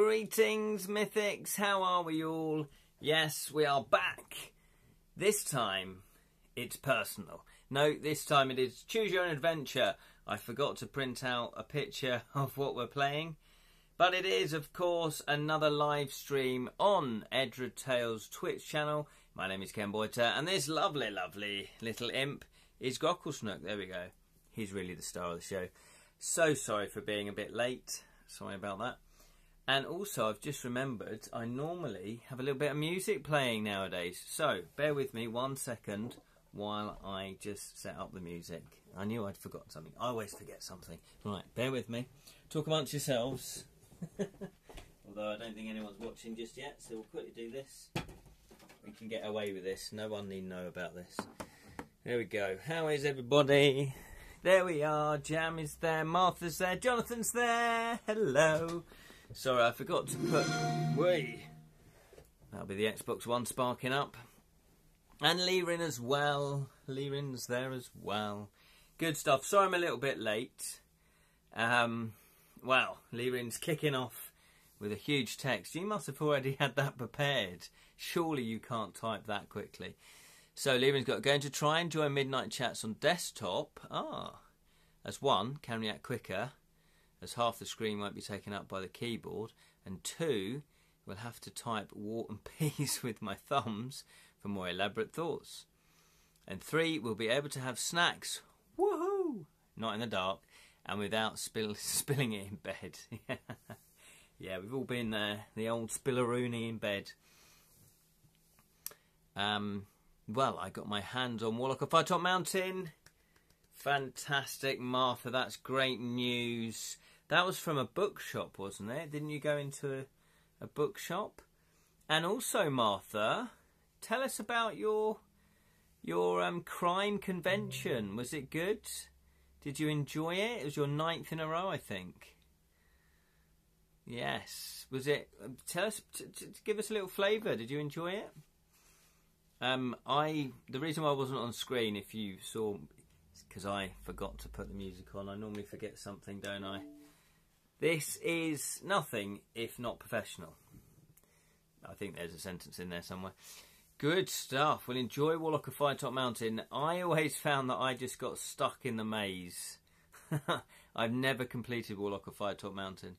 Greetings, mythics. How are we all? Yes, we are back. This time, it's personal. No, this time it is Choose Your Own Adventure. I forgot to print out a picture of what we're playing. But it is, of course, another live stream on Edra Tales Twitch channel. My name is Ken Boyter, and this lovely, lovely little imp is Grocklesnook. There we go. He's really the star of the show. So sorry for being a bit late. Sorry about that. And also, I've just remembered, I normally have a little bit of music playing nowadays. So, bear with me 1 second while I just set up the music. I knew I'd forgotten something. I always forget something. Right, bear with me. Talk amongst yourselves. Although I don't think anyone's watching just yet, so we'll quickly do this. We can get away with this. No one need know about this. There we go. How is everybody? There we are. Jam is there. Martha's there. Jonathan's there. Hello. Sorry, I forgot to put... Whee! That'll be the Xbox One sparking up. And Leerin as well. Leerin's there as well. Good stuff. Sorry I'm a little bit late. Well, Leerin's kicking off with a huge text. You must have already had that prepared. Surely you can't type that quickly. So Leerin's got going to try and join midnight chats on desktop. As one, can react quicker, as half the screen won't be taken up by the keyboard, and two, we'll have to type War and Peace with my thumbs for more elaborate thoughts. And three, we'll be able to have snacks, woohoo, not in the dark, and without spilling it in bed. Yeah, we've all been there, the old spilleroonie in bed. Well, I got my hands on Warlock of Firetop Mountain. Fantastic, Martha, that's great news. That was from a bookshop, wasn't it? Didn't you go into a bookshop? And also, Martha, tell us about your crime convention. Was it good? Did you enjoy it? It was your 9th in a row, I think. Yes. Was it? Tell us. Give us a little flavour. Did you enjoy it? The reason why I wasn't on screen, if you saw, is because I forgot to put the music on. I normally forget something, don't I? This is nothing if not professional. I think there's a sentence in there somewhere. Good stuff. We'll enjoy Warlock of Firetop Mountain. I always found that I just got stuck in the maze. I've never completed Warlock of Firetop Mountain.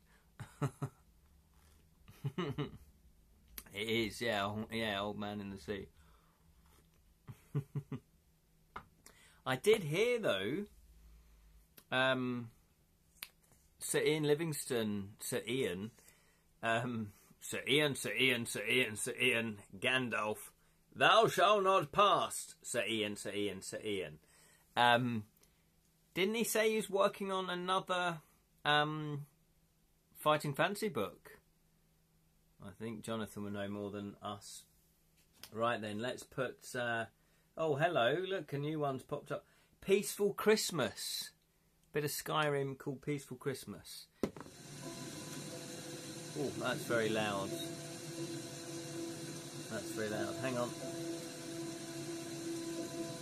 It is, yeah, Old Man in the Sea. I did hear, though, Sir Ian Livingstone, Sir Ian, Gandalf, thou shalt not pass, Sir Ian. Didn't he say he was working on another Fighting Fantasy book? I think Jonathan will know more than us. Right then, let's put... oh, hello, look, a new one's popped up. Peaceful Christmas. Bit of Skyrim called Peaceful Christmas. Oh, that's very loud. That's very loud. Hang on.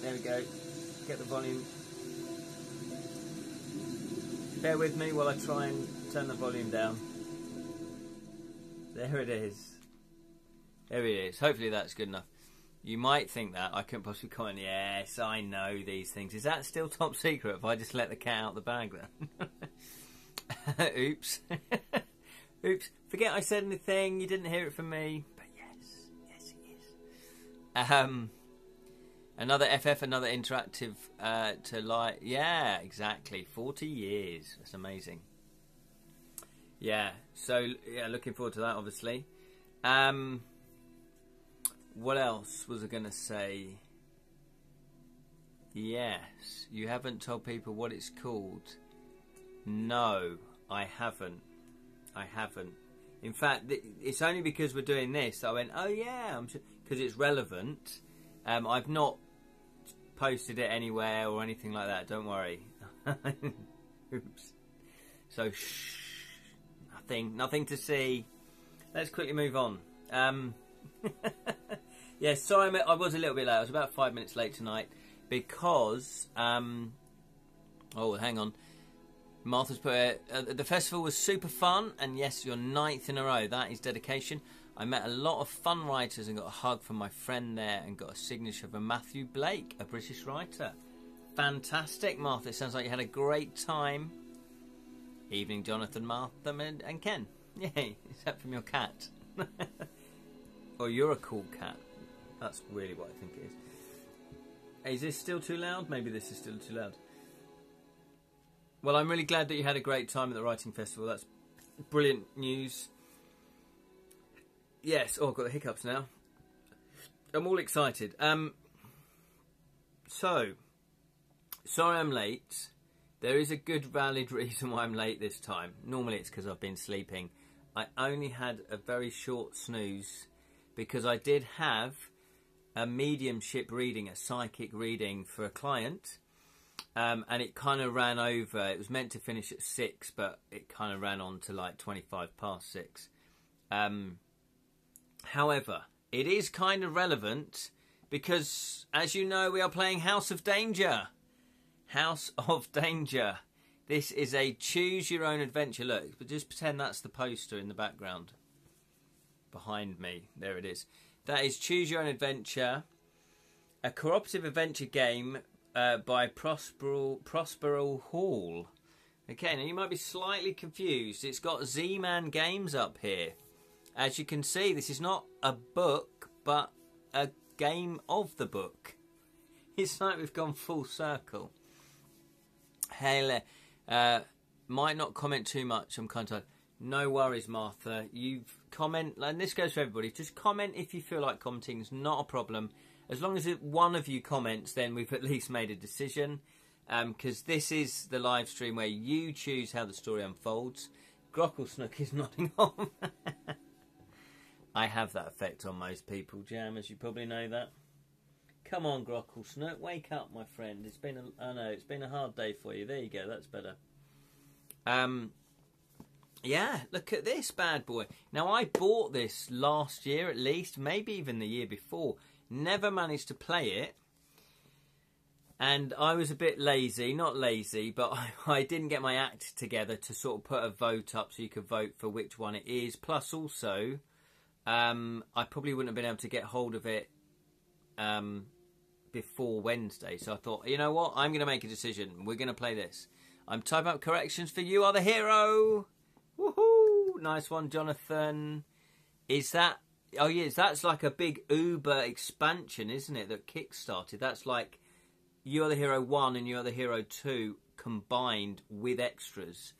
There we go. Get the volume. Bear with me while I try and turn the volume down. There it is. There it is. Hopefully that's good enough. You might think that. I couldn't possibly comment. Yes, I know these things. Is that still top secret if I just let the cat out the bag then? Oops. Oops. Forget I said anything. You didn't hear it from me. But yes. Yes, it is. Another FF, another interactive to like. Yeah, exactly. 40 years. That's amazing. Yeah. So, yeah, looking forward to that, obviously. What else was I going to say? Yes, you haven't told people what it's called. No, I haven't. In fact, it's only because we're doing this that I went, oh yeah, because it's relevant. I've not posted it anywhere or anything like that, don't worry. Oops. So, shh. Nothing to see. Let's quickly move on. Yeah, sorry, I was a little bit late. I was about 5 minutes late tonight because... oh, hang on. Martha's put the festival was super fun, and yes, your 9th in a row. That is dedication. I met a lot of fun writers and got a hug from my friend there and got a signature from Matthew Blake, a British writer. Fantastic, Martha. It sounds like you had a great time. Evening, Jonathan, Martha, and Ken. Yay, except from your cat. Or you're a cool cat. That's really what I think it is. Is this still too loud? Maybe this is still too loud. Well, I'm really glad that you had a great time at the writing festival. That's brilliant news. Yes, oh, I've got the hiccups now. I'm all excited. So, sorry I'm late. There is a good valid reason why I'm late this time. Normally it's because I've been sleeping. I only had a very short snooze because I did have a mediumship reading, a psychic reading for a client. And it kind of ran over. It was meant to finish at 6, but it kind of ran on to like 25 past 6. However, it is kind of relevant because, as you know, we are playing House of Danger. House of Danger. This is a choose your own adventure. Look, but just pretend that's the poster in the background. Behind me. There it is. That is Choose Your Own Adventure. A cooperative adventure game by Prospero Hall. Okay, now you might be slightly confused. It's got Z-Man Games up here. As you can see, this is not a book, but a game of the book. It's like we've gone full circle. Hey, might not comment too much. I'm kind of tired. No worries, Martha. You've comment, and this goes for everybody. Just comment if you feel like commenting. It's not a problem. As long as one of you comments, then we've at least made a decision. Because this is the live stream where you choose how the story unfolds. Grocklesnook is nodding on. I have that effect on most people, Jam, as you probably know that. Come on, Grocklesnook, wake up, my friend. It's been it's been a hard day for you. There you go, that's better. Yeah, look at this bad boy. Now, I bought this last year at least, maybe even the year before. Never managed to play it. And I was a bit lazy, not lazy, but I didn't get my act together to sort of put a vote up so you could vote for which one it is. Plus also, I probably wouldn't have been able to get hold of it before Wednesday. So I thought, you know what? I'm going to make a decision. We're going to play this. I'm typing up corrections for You Are the Hero. Woohoo! Nice one, Jonathan. Is that... Oh, yes, that's like a big Uber expansion, isn't it, that kickstarted? That's like You Are the Hero 1 and You Are the Hero 2 combined with extras.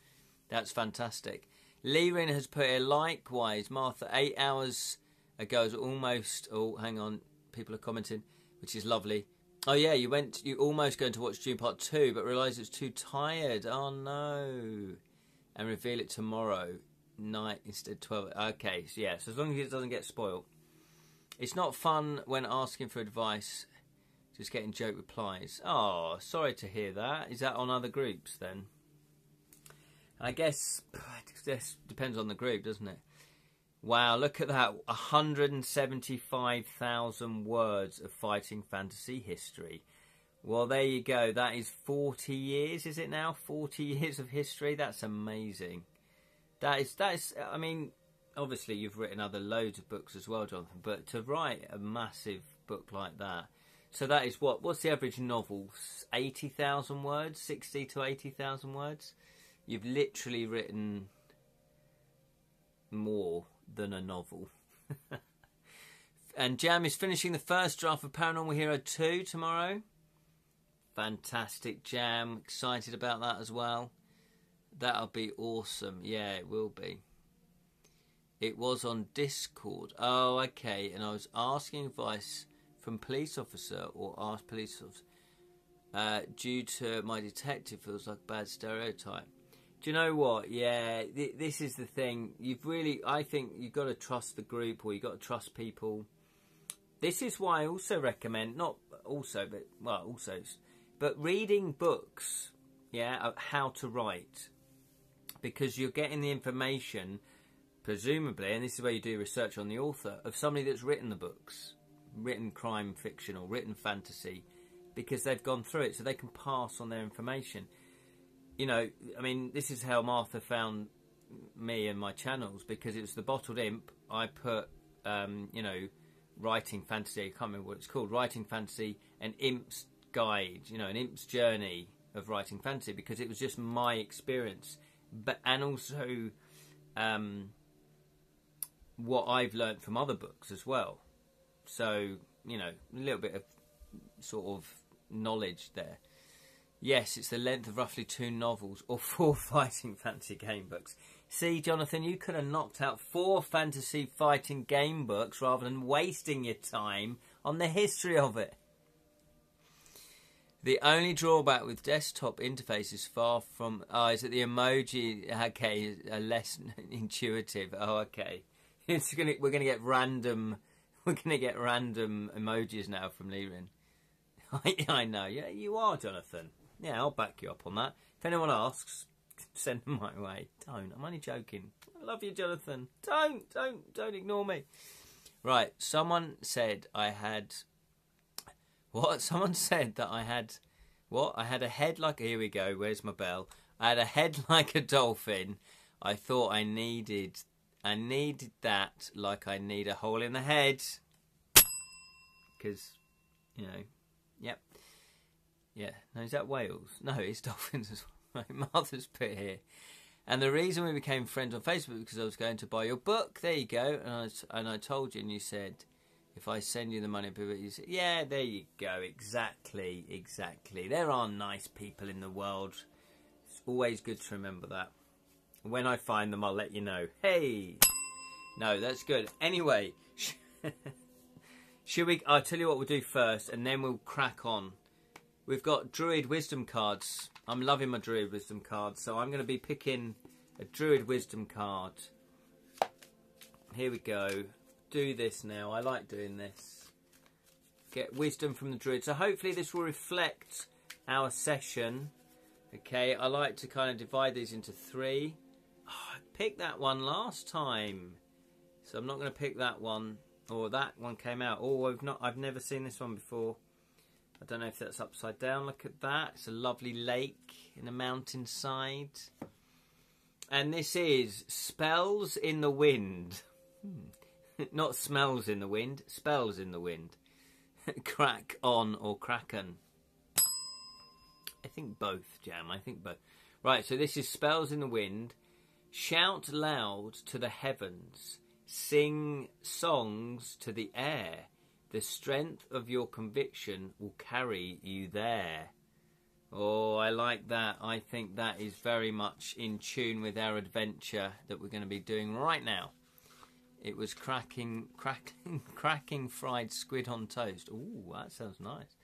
That's fantastic. Lerin has put here, likewise, Martha, 8 hours ago is almost... Oh, hang on. People are commenting, which is lovely. Oh, yeah, you almost going to watch Dune Part 2, but realised it's too tired. Oh, no. And reveal it tomorrow night instead 12. Okay, so yeah, so as long as it doesn't get spoiled. It's not fun when asking for advice, just getting joke replies. Oh, sorry to hear that. Is that on other groups then? I guess this depends on the group, doesn't it? Wow, look at that. 175,000 words of fighting fantasy history. Well, there you go. That is 40 years, is it now? 40 years of history. That's amazing. That is. I mean, obviously you've written other loads of books as well, Jonathan, but to write a massive book like that. So that is what's the average novel? 80,000 words? 60 to 80,000 words? You've literally written more than a novel. And Jam is finishing the first draft of Paranormal Hero 2 tomorrow. Fantastic, Jam. Excited about that as well. That'll be awesome. Yeah, it will be. It was on Discord. Oh, okay. And I was asking advice from police officer or asked police officer due to my detective feels like a bad stereotype. Do you know what? Yeah, this is the thing. I think you've got to trust the group, or you've got to trust people. This is why I also recommend, but reading books, of how to write, because you're getting the information, presumably, and this is where you do research on the author, of somebody that's written the books, written crime fiction or written fantasy, because they've gone through it, so they can pass on their information. you know, I mean, this is how Martha found me and my channels, because it was the Bottled Imp. I put, you know, writing fantasy, I can't remember what it's called, writing fantasy, an imp's guide, you know, an imp's journey of writing fantasy, because it was just my experience, but and also what I've learnt from other books as well. So, you know, a little bit of sort of knowledge there. Yes, it's the length of roughly 2 novels or 4 fighting fantasy game books. See, Jonathan, you could have knocked out 4 fantasy fighting game books rather than wasting your time on the history of it. The only drawback with desktop interface is far from... Oh, is it the emoji? Okay, are less intuitive. Oh, okay. We're gonna get random emojis now from Lirin. I know. Yeah, you are, Jonathan. Yeah, I'll back you up on that. If anyone asks, send them my way. Don't. I'm only joking. I love you, Jonathan. Don't ignore me. Right. Someone said I had... What? Someone said that I had... What? I had a head like... Here we go. Where's my bell? I had a head like a dolphin. I thought I needed that like I need a hole in the head. Because, you know... Yep. Yeah. No, is that whales? No, it's dolphins as well. My mother's put here. And the reason we became friends on Facebook because I was going to buy your book. There you go. And I told you, and you said, if I send you the money, you said, yeah, there you go. Exactly. There are nice people in the world. It's always good to remember that. When I find them, I'll let you know. Hey! No, that's good. Anyway, should we... I'll tell you what we'll do first, and then we'll crack on. We've got Druid Wisdom cards. I'm loving my Druid Wisdom cards, so I'm going to be picking a Druid Wisdom card. Here we go. Do this now. I like doing this. Get wisdom from the Druid. So hopefully this will reflect our session. Okay, I like to kind of divide these into 3. Oh, I picked that one last time. So I'm not going to pick that one. Or that one came out. Oh, I've never seen this one before. I don't know if that's upside down. Look at that. It's a lovely lake in a mountainside. And this is Spells in the Wind. Not smells in the wind. Spells in the wind. Crack on or kraken. I think both, Jam. I think both. Right, so this is Spells in the Wind. Shout loud to the heavens. Sing songs to the air. The strength of your conviction will carry you there. Oh, I like that. I think that is very much in tune with our adventure that we're going to be doing right now. It was cracking fried squid on toast. Ooh, that sounds nice.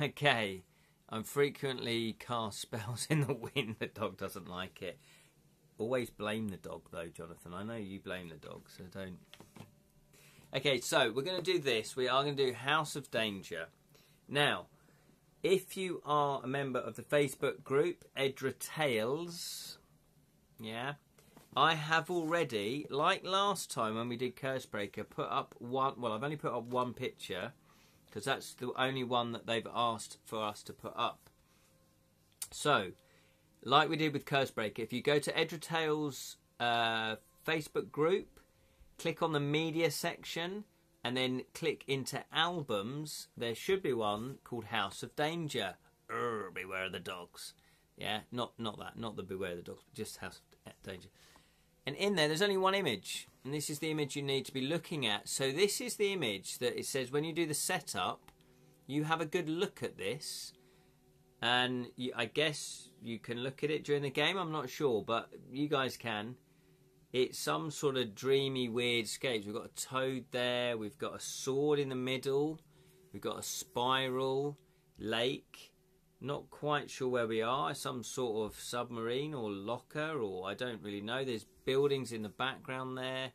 Okay. I'm frequently cast spells in the wind. The dog doesn't like it. Always blame the dog, though, Jonathan. I know you blame the dog, so don't... Okay, so we're going to do this. We are going to do House of Danger. Now, if you are a member of the Facebook group, Edra Tales, yeah, I have already, like last time when we did Cursebreaker, put up one... Well, I've only put up one picture, because that's the only one that they've asked for us to put up. So, like we did with Cursebreaker, if you go to Edra Tales Facebook group, click on the media section and then click into albums. There should be one called House of Danger. Beware of the dogs. Yeah, not that, not the Beware of the Dogs, but just House of Danger. And in there's only one image, and this is the image you need to be looking at. So this is the image that it says when you do the setup, you have a good look at this, and I guess you can look at it during the game. I'm not sure, but you guys can. It's some sort of dreamy, weird scapes. We've got a toad there. We've got a sword in the middle. We've got a spiral, lake. Not quite sure where we are. Some sort of submarine or locker, or I don't really know. There's buildings in the background there.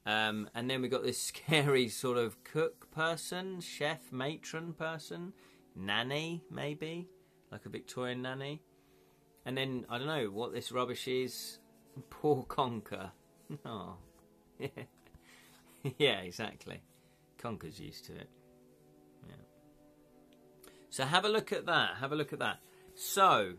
And then we've got this scary sort of cook person, chef, matron person. Nanny, maybe. Like a Victorian nanny. And then, I don't know what this rubbish is. Poor Conker. Oh. Yeah. Yeah, exactly. Conker's used to it. Yeah. So have a look at that. Have a look at that. So,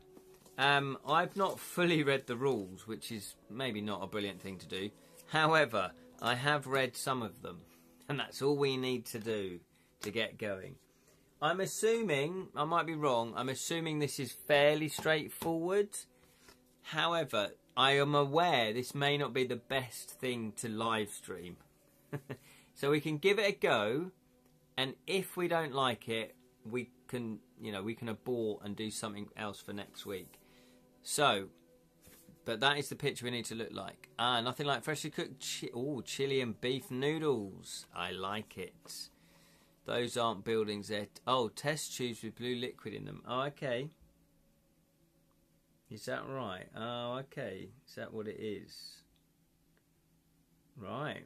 I've not fully read the rules, which is maybe not a brilliant thing to do. However, I have read some of them, and that's all we need to do to get going. I'm assuming, I might be wrong, I'm assuming this is fairly straightforward. However, I am aware this may not be the best thing to live stream. So we can give it a go, and if we don't like it, we can, we can abort and do something else for next week. So, but that is the picture we need to look like. Nothing like freshly cooked chili and beef noodles. I like it. Those aren't buildings. Test tubes with blue liquid in them. Oh, okay. Is that right? Oh, okay. Is that what it is? Right.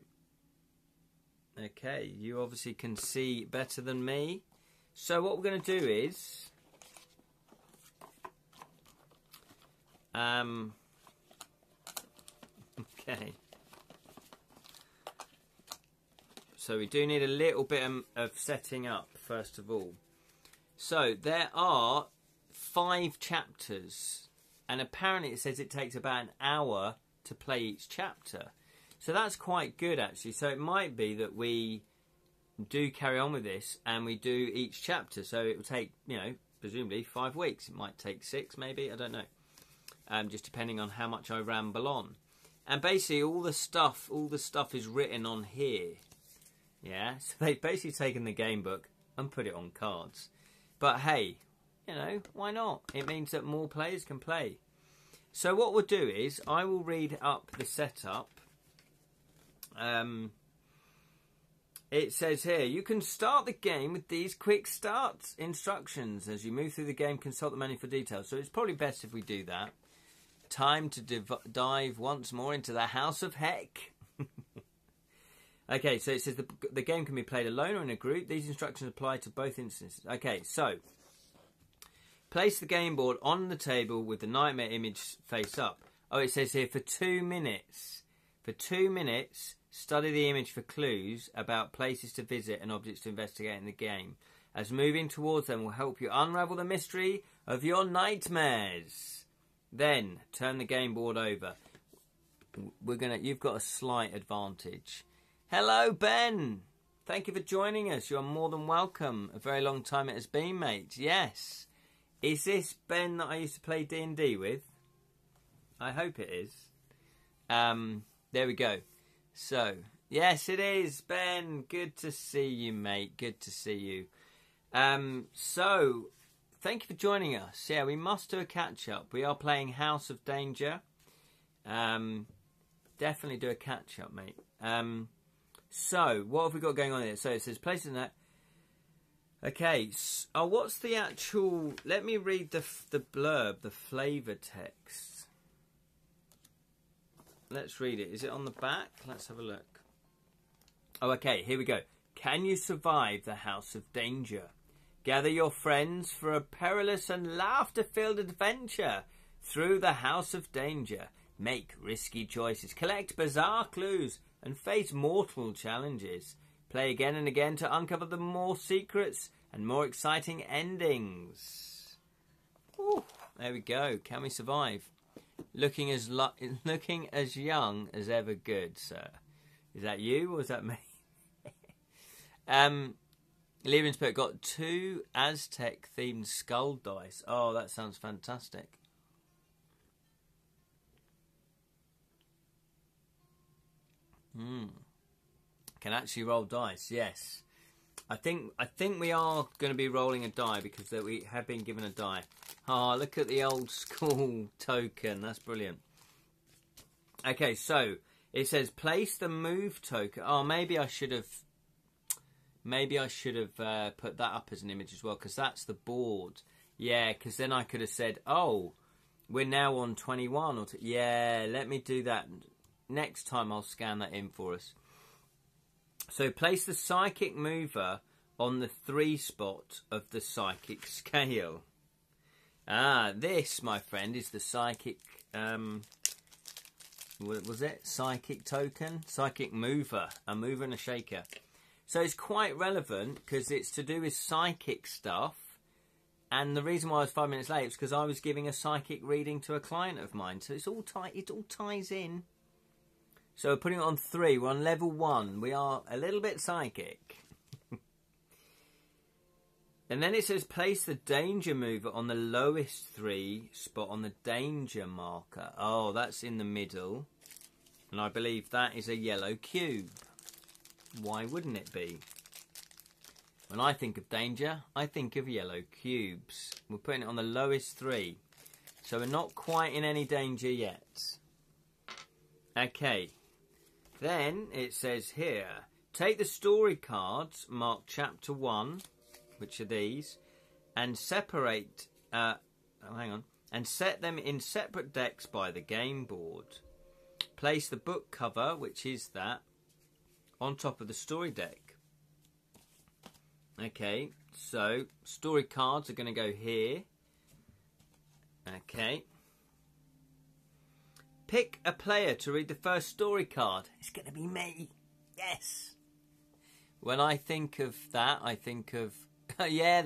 Okay. You obviously can see better than me. So what we're going to do is... Okay. So we do need a little bit of setting up, first of all. So there are 5 chapters, and apparently it says it takes about an hour to play each chapter. So that's quite good, actually. So it might be that we do carry on with this, and we do each chapter. So it will take, presumably 5 weeks. It might take 6, maybe, I don't know. Just depending on how much I ramble on. And basically all the stuff is written on here. Yeah, so they've basically taken the game book and put it on cards. But hey, why not? It means that more players can play. So what we'll do is, I will read up the setup. It says here, you can start the game with these quick start instructions. As you move through the game, consult the menu for details. So it's probably best if we do that. Time to dive once more into the House of Heck. Okay, so it says the game can be played alone or in a group. These instructions apply to both instances. Okay, so place the game board on the table with the nightmare image face up. Oh, it says here for 2 minutes. For 2 minutes, study the image for clues about places to visit and objects to investigate in the game, as moving towards them will help you unravel the mystery of your nightmares. Then turn the game board over. You've got a slight advantage. Hello, Ben. Thank you for joining us. You're more than welcome. A very long time it has been, mate. Yes. Is this Ben that I used to play D&D with? I hope it is. There we go. So, yes, it is, Ben. Good to see you, mate. Good to see you. So, thank you for joining us. Yeah, we must do a catch-up. We are playing House of Danger. Definitely do a catch-up, mate. So, what have we got going on here? So, it says places in that. Okay. What's the actual... Let me read the blurb, the flavour text. Let's read it. Is it on the back? Let's have a look. Oh, okay. Here we go. Can you survive the House of Danger? Gather your friends for a perilous and laughter-filled adventure through the House of Danger. Make risky choices, collect bizarre clues, and face mortal challenges. Play again and again to uncover the more secrets and more exciting endings. Ooh, there we go. Can we survive? Looking as young as ever good, sir. Is that you or is that me? Leaving Spirit got 2 Aztec-themed skull dice. Oh, that sounds fantastic. Can actually roll dice, yes. I think we are going to be rolling a die because we have been given a die. Oh, look at the old school token. That's brilliant. Okay, so it says place the move token. Oh, maybe I should have put that up as an image as well, because that's the board. Yeah, because then I could have said, oh, we're now on 21. Yeah, let me do that. Next time I'll scan that in for us. So place the psychic mover on the 3 spot of the psychic scale. This, my friend, is the psychic... what was it? Psychic token? Psychic mover. A mover and a shaker. So it's quite relevant because it's to do with psychic stuff. And the reason why I was 5 minutes late is because I was giving a psychic reading to a client of mine. So it's all it all ties in. So we're putting it on 3. We're on level 1. We are a little bit psychic. And then it says place the danger mover on the lowest 3 spot on the danger marker. Oh, that's in the middle. And I believe that is a yellow cube. Why wouldn't it be? When I think of danger, I think of yellow cubes. We're putting it on the lowest 3. So we're not quite in any danger yet. Okay. Then it says here, take the story cards marked chapter 1, which are these, and separate, and set them in separate decks by the game board. Place the book cover, which is that, on top of the story deck. Okay, so story cards are going to go here. Okay. Pick a player to read the first story card. It's going to be me. Yes. When I think of that, I think of... yeah,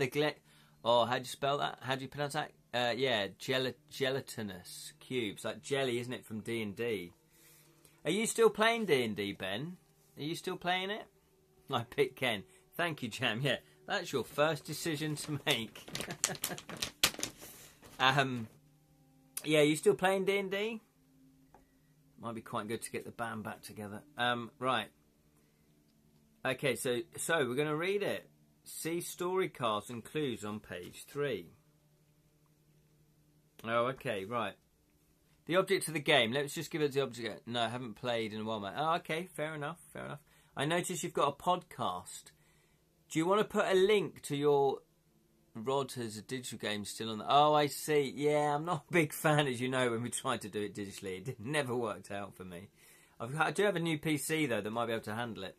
oh, how do you spell that? How do you pronounce that? Yeah, gelatinous cubes. Like jelly, isn't it, from D&D? Are you still playing D&D, Ben? Are you still playing it? I picked Ken. Thank you, Jam. Yeah, that's your first decision to make. Yeah, you still playing D&D? Might be quite good to get the band back together. Right. Okay, so we're going to read it. See story cards and clues on page 3. Oh, okay, right. The object of the game. Let's just give it the object. No, I haven't played in a while, mate. Oh, okay, fair enough, fair enough. I notice you've got a podcast. Do you want to put a link to your... Rod has a digital game still on... Oh, I see. Yeah, I'm not a big fan, as you know, when we tried to do it digitally. It never worked out for me. I do have a new PC, though, that might be able to handle it.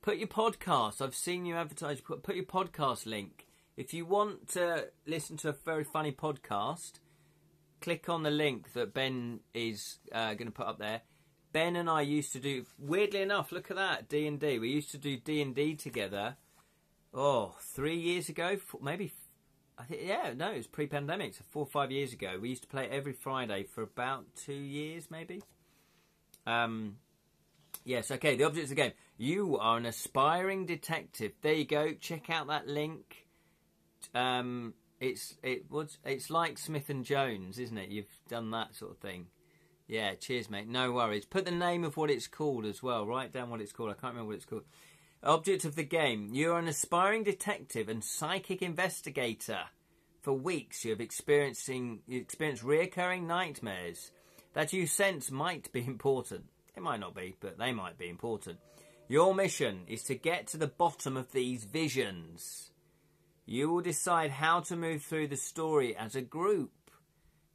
Put your podcast. I've seen you advertise. Put your podcast link. If you want to listen to a very funny podcast, click on the link that Ben is going to put up there. Ben and I used to do... Weirdly enough, look at that, D&D. We used to do D&D together... Oh, 3 years ago, maybe, I think, yeah, no, it was pre-pandemic, so 4 or 5 years ago. We used to play every Friday for about 2 years, maybe. Yes, okay, the object of the game. You are an aspiring detective. There you go, check out that link. It's like Smith and Jones, isn't it? You've done that sort of thing. Yeah, cheers, mate, no worries. Put the name of what it's called as well. Write down what it's called. I can't remember what it's called. Object of the game. You're an aspiring detective and psychic investigator. For weeks you have experienced reoccurring nightmares that you sense might be important. It might not be, but they might be important. Your mission is to get to the bottom of these visions. You will decide how to move through the story as a group.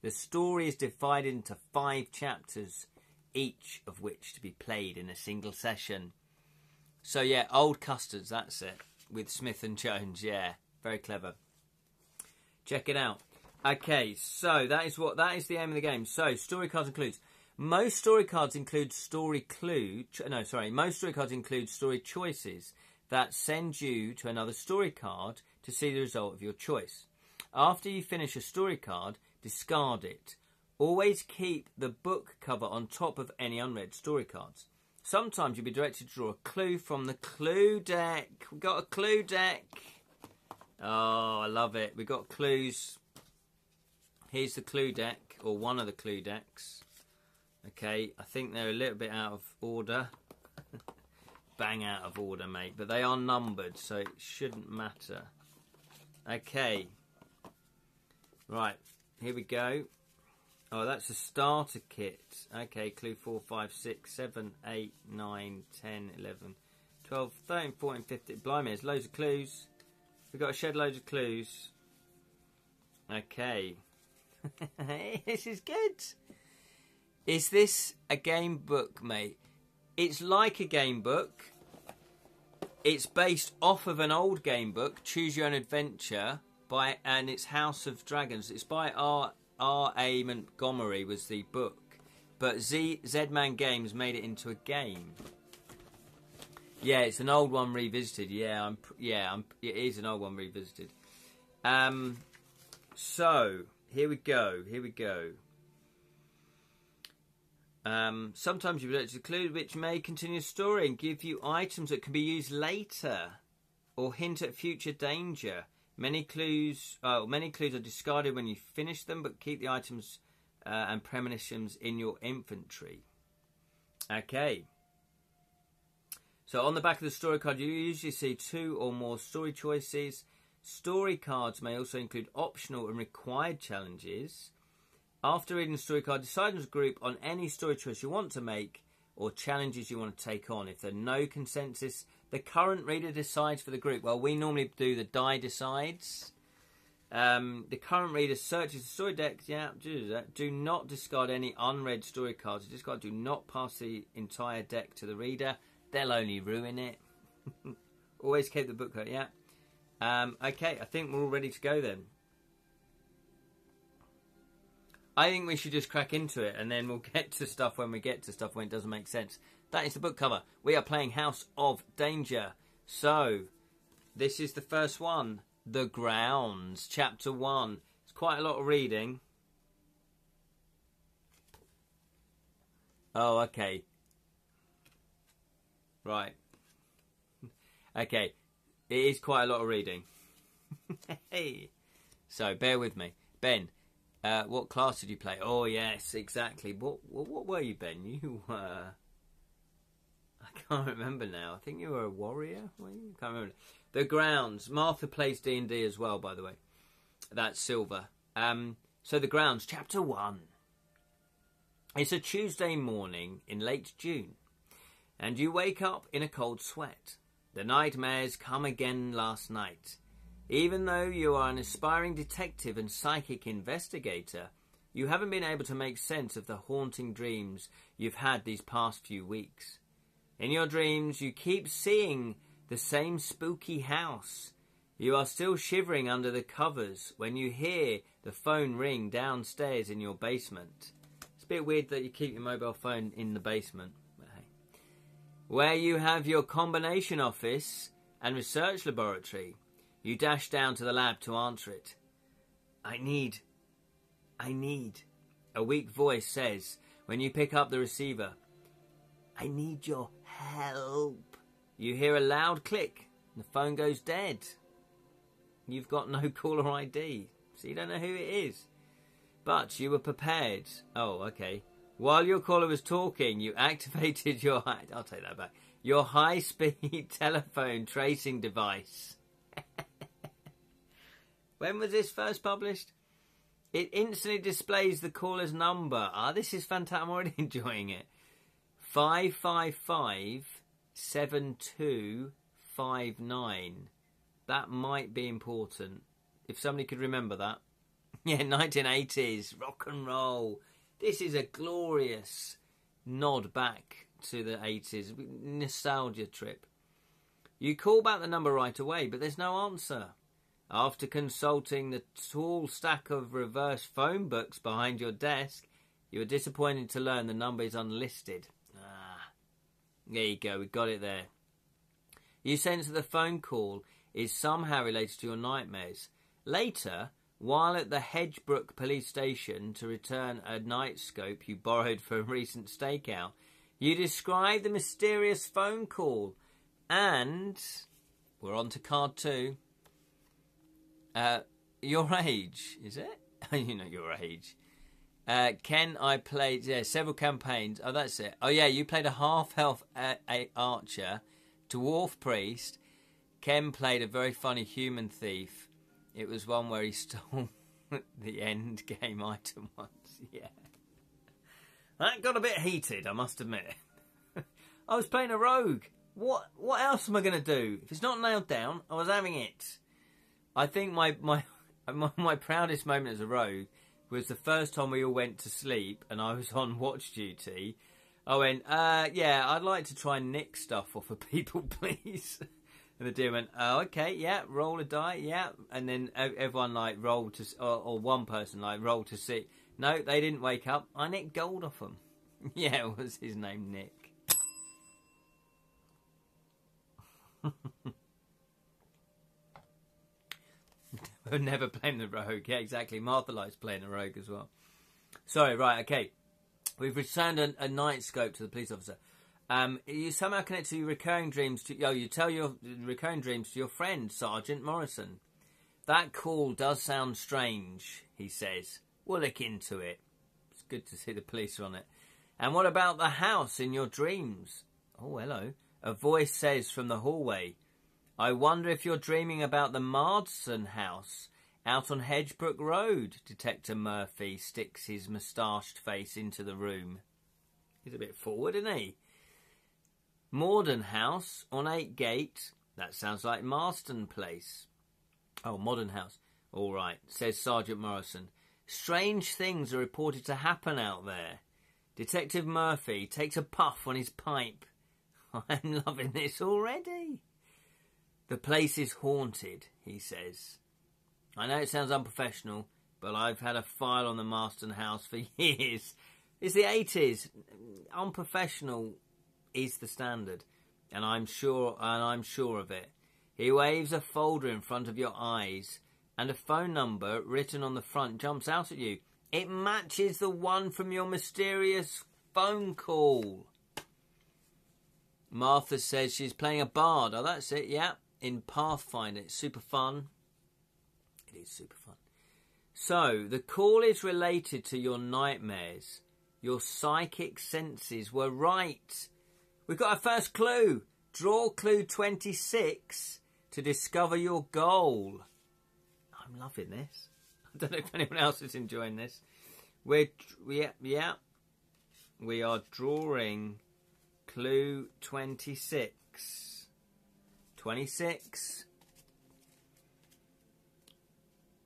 The story is divided into 5 chapters, each of which to be played in a single session. So yeah, old custards, that's it. With Smith and Jones, yeah. Very clever. Check it out. Okay, so that is the aim of the game. So, story cards and clues. Most story cards include story choices that send you to another story card to see the result of your choice. After you finish a story card, discard it. Always keep the book cover on top of any unread story cards. Sometimes you'll be directed to draw a clue from the clue deck. We've got a clue deck. Oh, I love it. We've got clues. Here's the clue deck, or one of the clue decks. Okay, I think they're a little bit out of order. Bang out of order, mate. But they are numbered, so it shouldn't matter. Okay. Right, here we go. Oh, that's a starter kit. Okay, clue 4, 5, 6, 7, 8, 9, 10, 11, 12, 13, 14, 15. Blimey, there's loads of clues. We've got to shed loads of clues. Okay. This is good. Is this a game book, mate? It's like a game book. It's based off of an old game book, Choose Your Own Adventure, and it's House of Dragons. It's by R.A. Montgomery was the book, but Z-Man Games made it into a game. Yeah, it's an old one revisited. It is an old one revisited. So here we go. Sometimes you select a clue which may continue a story and give you items that can be used later, or hint at future danger. Many clues are discarded when you finish them, but keep the items and premonitions in your inventory. Okay. So on the back of the story card, you usually see 2 or more story choices. Story cards may also include optional and required challenges. After reading the story card, decide as a group on any story choice you want to make or challenges you want to take on. If there's no consensus, the current reader decides for the group. Well, we normally do the die decides. The current reader searches the story deck. Yeah, do not discard any unread story cards. Do not pass the entire deck to the reader. They'll only ruin it. Always keep the book. Yeah. Okay, I think we're all ready to go then. I think we should just crack into it, and then we'll get to stuff when we get to stuff when it doesn't make sense. That is the book cover. We are playing House of Danger. So, this is the first one. The Grounds, Chapter 1. It's quite a lot of reading. Oh, okay. Right. Okay. It is quite a lot of reading. Hey. So, bear with me. Ben, what class did you play? Oh, yes, exactly. What were you, Ben? You were... I can't remember now. I think you were a warrior. Were you? Can't remember. The Grounds. Martha plays D&D as well, by the way. That's Silver. So The Grounds, Chapter 1. It's a Tuesday morning in late June, and you wake up in a cold sweat. The nightmares come again last night. Even though you are an aspiring detective and psychic investigator, you haven't been able to make sense of the haunting dreams you've had these past few weeks. In your dreams, you keep seeing the same spooky house. You are still shivering under the covers when you hear the phone ring downstairs in your basement. It's a bit weird that you keep your mobile phone in the basement. But hey. Where you have your combination office and research laboratory. You dash down to the lab to answer it. I need, a weak voice says when you pick up the receiver. I need your help. You hear a loud click and the phone goes dead. You've got no caller ID, so you don't know who it is. But you were prepared. Oh, okay. While your caller was talking, you activated your... I'll take that back. Your high-speed telephone tracing device. When was this first published? It instantly displays the caller's number. Ah, this is fantastic. I'm already enjoying it. 555-7259. That might be important. If somebody could remember that. Yeah, 1980s. Rock and roll. This is a glorious nod back to the 80s. Nostalgia trip. You call back the number right away, but there's no answer. After consulting the tall stack of reverse phone books behind your desk, you are disappointed to learn the number is unlisted. There you go, we got it there. You sense that the phone call is somehow related to your nightmares. Later, while at the Hedgebrook police station to return a nightscope you borrowed for a recent stakeout, you describe the mysterious phone call. And we're on to card 2. Your age, is it? You know your age. Ken, I played several campaigns. Oh, that's it. Oh, yeah, you played a half-elf archer, dwarf priest. Ken played a very funny human thief. It was one where he stole the end game item once. Yeah. That got a bit heated, I must admit. I was playing a rogue. What else am I going to do? If it's not nailed down, I was having it. I think my proudest moment as a rogue was the first time we all went to sleep and I was on watch duty. I went, yeah, I'd like to try and nick stuff off of people, please. And the dear went, oh, okay, yeah, roll a die, yeah. And then everyone rolled to, or one person rolled to see. No, they didn't wake up. I nicked gold off them. Yeah, it was his name, Nick. Never blame the rogue. Yeah, exactly. Martha likes playing the rogue as well. Sorry, right, okay. We've returned a night scope to the police officer. You somehow connect your recurring dreams to... Oh, you tell your recurring dreams to your friend, Sergeant Morrison. That call does sound strange, he says. We'll look into it. It's good to see the police are on it. And what about the house in your dreams? Oh, hello. A voice says from the hallway, I wonder if you're dreaming about the Marsden house out on Hedgebrook Road. Detective Murphy sticks his moustached face into the room. He's a bit forward, isn't he? Morden house on 8 Gate. That sounds like Marsden Place. Oh, Modern house. All right, says Sergeant Morrison. Strange things are reported to happen out there. Detective Murphy takes a puff on his pipe. I'm loving this already. The place is haunted, he says. I know it sounds unprofessional, but I've had a file on the Marsden house for years. It's the 80s. Unprofessional is the standard, and I'm sure of it. He waves a folder in front of your eyes, and a phone number written on the front jumps out at you. It matches the one from your mysterious phone call. Martha says she's playing a bard. Oh, that's it, yeah. In Pathfinder. It's super fun. It is super fun. So, the call is related to your nightmares. Your psychic senses were right. We've got our first clue. Draw clue 26 to discover your goal. I'm loving this. I don't know if anyone else is enjoying this. We are drawing clue 26. 26.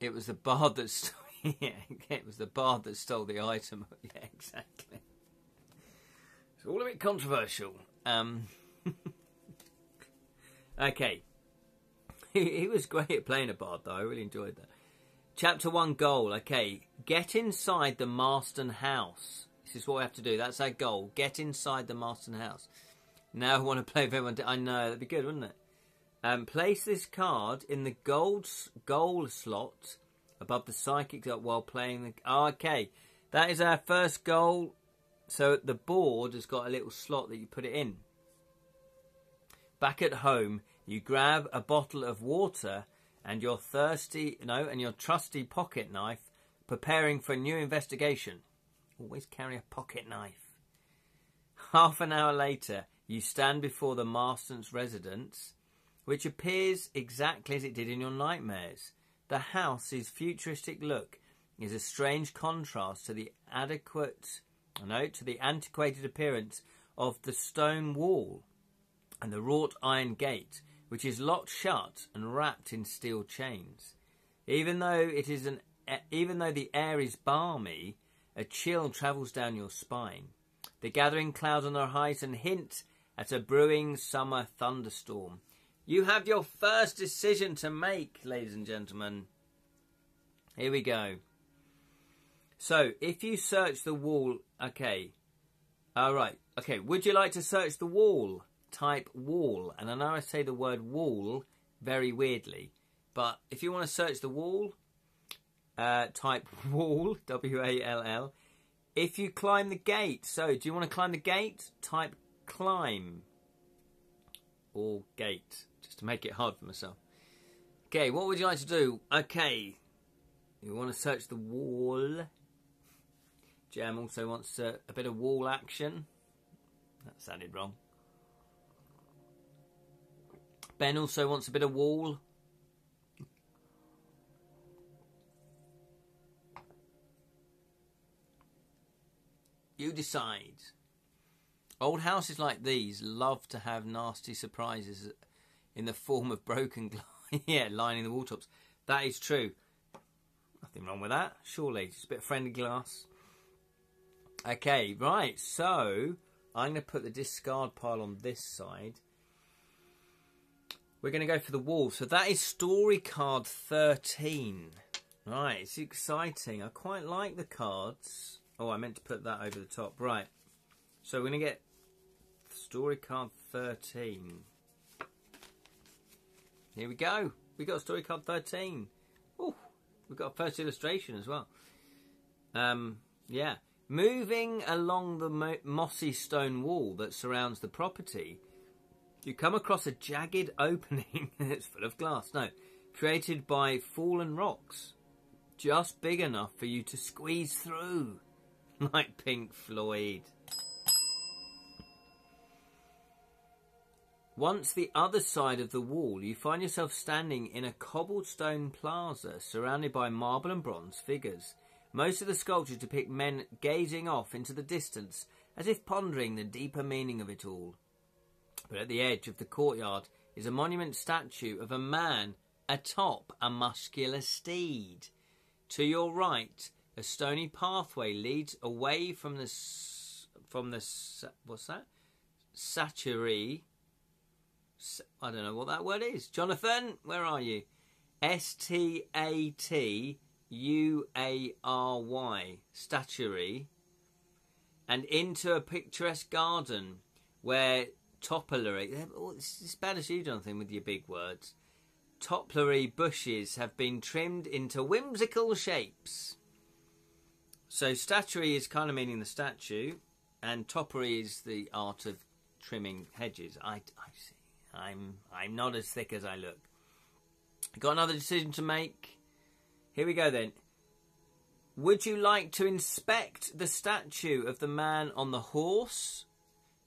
It was the bard that stole. Yeah, it was the bard that stole the item. Yeah, exactly. It's all a bit controversial. Okay. He was great at playing a bard, though. I really enjoyed that. Chapter 1 goal. Okay. Get inside the Marsden house. This is what we have to do. That's our goal. Get inside the Marsden house. Now I want to play with everyone. I know. That'd be good, wouldn't it? Place this card in the goal slot above the psychic while playing the... Oh, okay. That is our first goal. So the board has got a little slot that you put it in. Back at home, you grab a bottle of water and your trusty pocket knife, preparing for a new investigation. Always carry a pocket knife. Half an hour later, you stand before the Marsden's residence, which appears exactly as it did in your nightmares. The house's futuristic look is a strange contrast to the antiquated appearance of the stone wall and the wrought iron gate, which is locked shut and wrapped in steel chains. Even though the air is balmy, a chill travels down your spine. The gathering clouds on the horizon hint at a brewing summer thunderstorm. You have your first decision to make, ladies and gentlemen. Here we go. So, if you search the wall... Okay. Alright. Okay, would you like to search the wall? Type wall. And I know I say the word wall very weirdly. But if you want to search the wall, type wall, W-A-L-L. If you climb the gate, so do you want to climb the gate? Type climb. Or gate. Just to make it hard for myself. Okay, what would you like to do? Okay. You want to search the wall. Jam also wants a bit of wall action. That sounded wrong. Ben also wants a bit of wall. You decide. Old houses like these love to have nasty surprises in the form of broken glass. Yeah, lining the wall tops. That is true. Nothing wrong with that, surely. Just a bit of friendly glass. Okay, right. So, I'm going to put the discard pile on this side. We're going to go for the wall. So that is story card 13. Right, it's exciting. I quite like the cards. Oh, I meant to put that over the top. Right. So we're going to get story card 13. Here we go. We got story card 13. Oh, we've got a first illustration as well. Yeah. Moving along the mossy stone wall that surrounds the property, you come across a jagged opening that's full of glass. No, created by fallen rocks. Just big enough for you to squeeze through. Like Pink Floyd. Once the other side of the wall, you find yourself standing in a cobblestone plaza surrounded by marble and bronze figures. Most of the sculptures depict men gazing off into the distance, as if pondering the deeper meaning of it all. But at the edge of the courtyard is a monument statue of a man atop a muscular steed. To your right, a stony pathway leads away from the what's that? Statuary. I don't know what that word is. Jonathan, where are you? Statuary, statuary, and into a picturesque garden where topiary, it's as bad as you, Jonathan, with your big words. Topiary bushes have been trimmed into whimsical shapes. So statuary is kind of meaning the statue, and topiary is the art of trimming hedges. I see. I'm not as thick as I look. Got another decision to make. Here we go then. Would you like to inspect the statue of the man on the horse?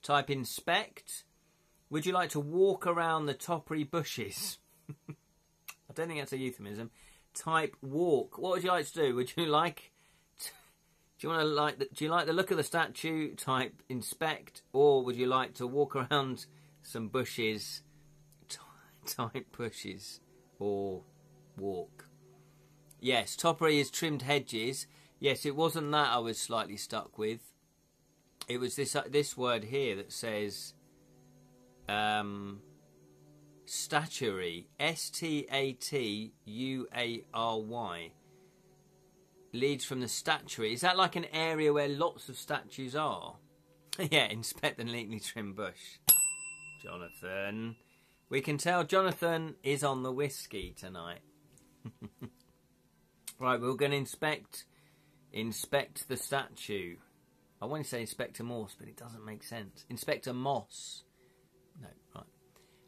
Type inspect. Would you like to walk around the topiary bushes? I don't think that's a euphemism. Type walk. What would you like to do? Would you like do you like the look of the statue? Type inspect. Or would you like to walk around some bushes? Type bushes or walk. Yes, topiary is trimmed hedges. Yes, it wasn't that I was slightly stuck with. It was this word here that says statuary. Statuary leads from the statuary. Is that like an area where lots of statues are? Yeah, inspect the neatly trimmed bush. Jonathan. We can tell Jonathan is on the whiskey tonight. Right, we're going to inspect the statue. I want to say Inspector Morse, but it doesn't make sense. Inspector Moss. No, right.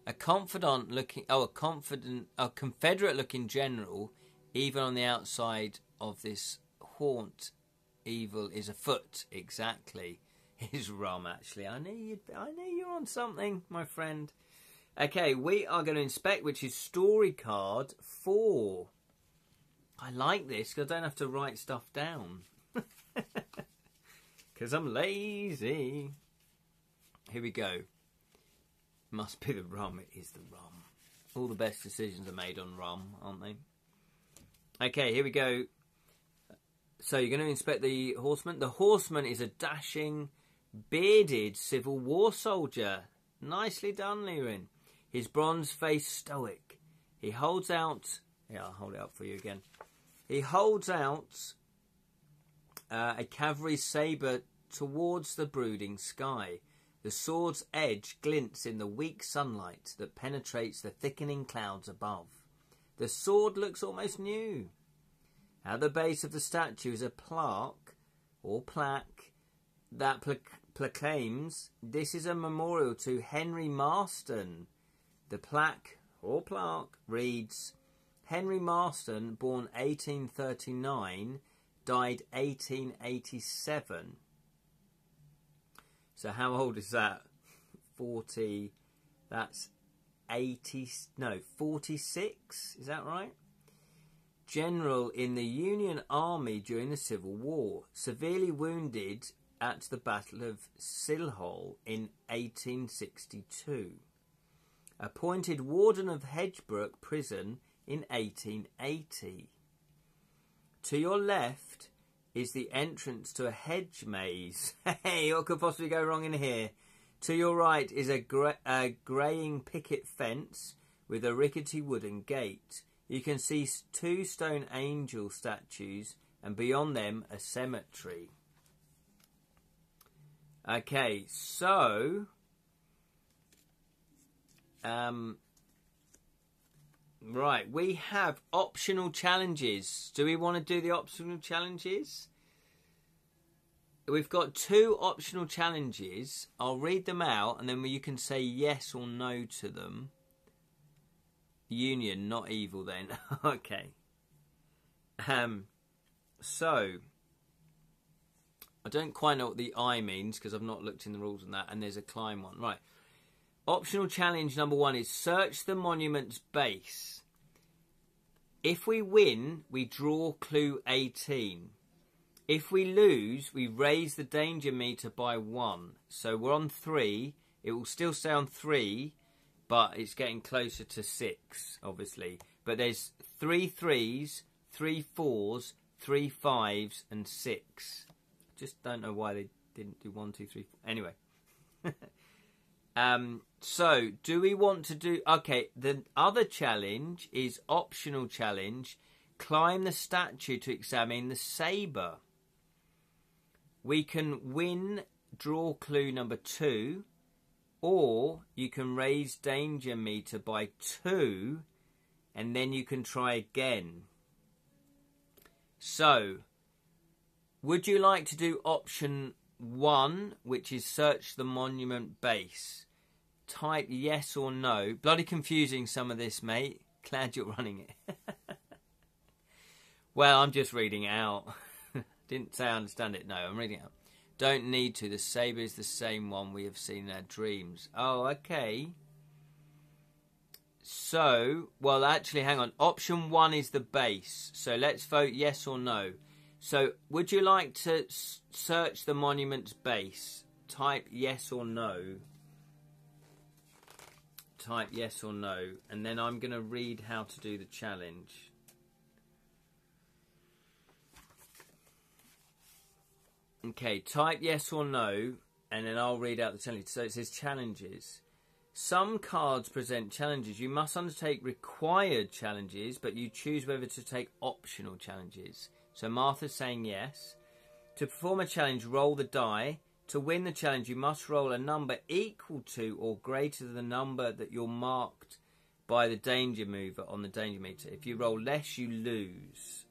A Confederate-looking general, even on the outside of this haunt, evil is afoot. Exactly. Is rum, actually. I knew you're on something, my friend. Okay, we are going to inspect, which is story card 4. I like this because I don't have to write stuff down. Because I'm lazy. Here we go. Must be the rum. It is the rum. All the best decisions are made on rum, aren't they? Okay, here we go. So you're going to inspect the horseman. The horseman is a dashing, bearded Civil War soldier. Nicely done, Lirin. His bronze face stoic. He holds out... Yeah, I'll hold it up for you again. He holds out a cavalry sabre towards the brooding sky. The sword's edge glints in the weak sunlight that penetrates the thickening clouds above. The sword looks almost new. At the base of the statue is a plaque that proclaims this is a memorial to Henry Marsden. The plaque reads, Henry Marsden, born 1839, died 1887. So how old is that? 40, that's 46, is that right? General in the Union Army during the Civil War, severely wounded at the Battle of Silhol in 1862. Appointed Warden of Hedgebrook Prison in 1880. To your left is the entrance to a hedge maze. Hey, what could possibly go wrong in here? To your right is a greying picket fence with a rickety wooden gate. You can see 2 stone angel statues and beyond them a cemetery. Okay, so Right, we have optional challenges. Do we want to do the optional challenges? We've got 2 optional challenges. I'll read them out and then you can say yes or no to them. Union, not evil then. Okay. So, I don't quite know what the I means because I've not looked in the rules on that, and there's a climb one. Right. Optional challenge number 1 is search the monument's base. If we win, we draw clue 18. If we lose, we raise the danger meter by 1. So we're on 3. It will still stay on 3, but it's getting closer to 6, obviously. But there's 3 3s, 3 4s, 3 5s, and 6. Just don't know why they didn't do 1, 2, 3, 4. Anyway. So, do we want to do... Okay, the other challenge is optional challenge. Climb the statue to examine the sabre. We can win, draw clue number 2, or you can raise danger meter by 2, and then you can try again. So, would you like to do option 1, which is search the monument base? Type yes or no. Bloody confusing some of this, mate. Glad you're running it. Well, I'm just reading it out. Didn't say I understand it. No, I'm reading it out. Don't need to. The sabre is the same one we have seen in our dreams. Oh, okay. So, well, actually, hang on. Option 1 is the base. So let's vote yes or no. So, would you like to search the monument's base? Type yes or no. Type yes or no. And then I'm going to read how to do the challenge. Okay, type yes or no, and then I'll read out the challenge. So it says challenges. Some cards present challenges. You must undertake required challenges, but you choose whether to take optional challenges. So Martha's saying yes. To perform a challenge, roll the die. To win the challenge, you must roll a number equal to or greater than the number that you're marked by the danger mover on the danger meter. If you roll less, you lose.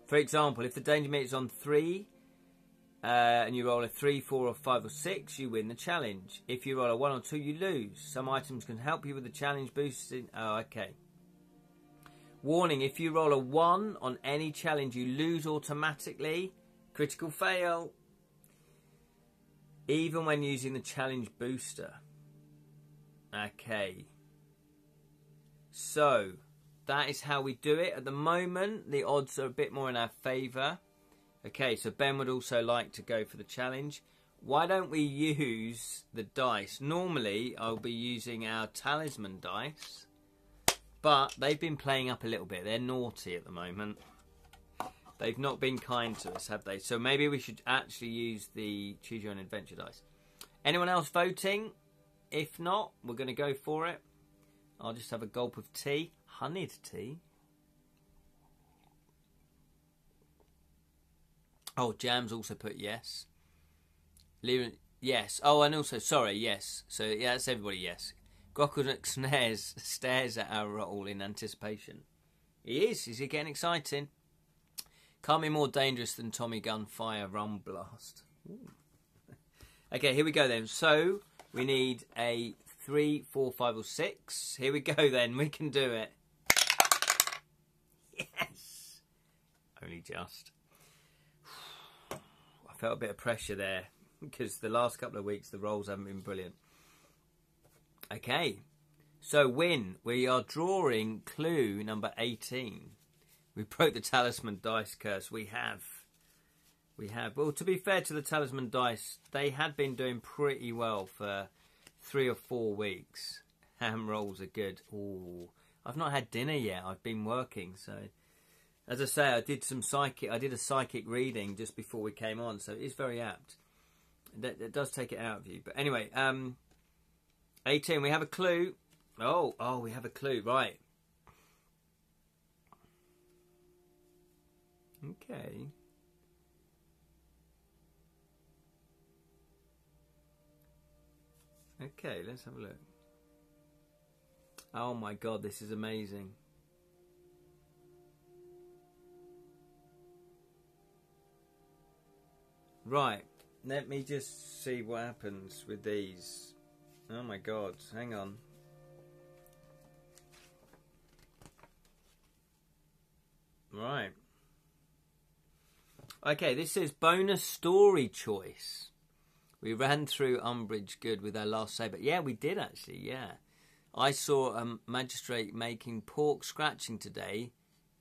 For example, if the danger meter is on 3 and you roll a 3, 4 or 5 or 6, you win the challenge. If you roll a 1 or 2, you lose. Some items can help you with the challenge boosting. Oh, okay. Warning, if you roll a 1 on any challenge, you lose automatically. Critical fail. Even when using the challenge booster. Okay. So, that is how we do it. At the moment, the odds are a bit more in our favour. Okay, so Ben would also like to go for the challenge. Why don't we use the dice? Normally, I'll be using our talisman dice. But they've been playing up a little bit. They're naughty at the moment. They've not been kind to us, have they? So maybe we should actually use the Choose Your Own Adventure dice. Anyone else voting? If not, we're going to go for it. I'll just have a gulp of tea. Honeyed tea. Oh, Jam's also put yes. Yes. Oh, and also, sorry, yes. So, yeah, that's everybody yes. Gokulnik stares at our roll in anticipation. He is. Is he getting exciting? Can't be more dangerous than Tommy Gunfire Rum Blast. Ooh. Okay, here we go then. So, we need a 3, 4, 5 or 6. Here we go then. We can do it. Yes! Only just. I felt a bit of pressure there because the last couple of weeks the rolls haven't been brilliant. Okay. So, win. We are drawing clue number 18. We broke the talisman dice curse. We have. Well, to be fair to the talisman dice, they had been doing pretty well for 3 or 4 weeks. Ham rolls are good. Ooh, I've not had dinner yet. I've been working, so as I say, I did a psychic reading just before we came on, so it is very apt. That does take it out of you. But anyway, 18. We have a clue. Oh, we have a clue. Right. Okay. Okay, let's have a look. Oh my god, this is amazing. Right, let me just see what happens with these. Oh my god, hang on. Right. Okay, this says bonus story choice. We ran through Umbridge good with our last saber. Yeah, we did actually, yeah. I saw a magistrate making pork scratching today.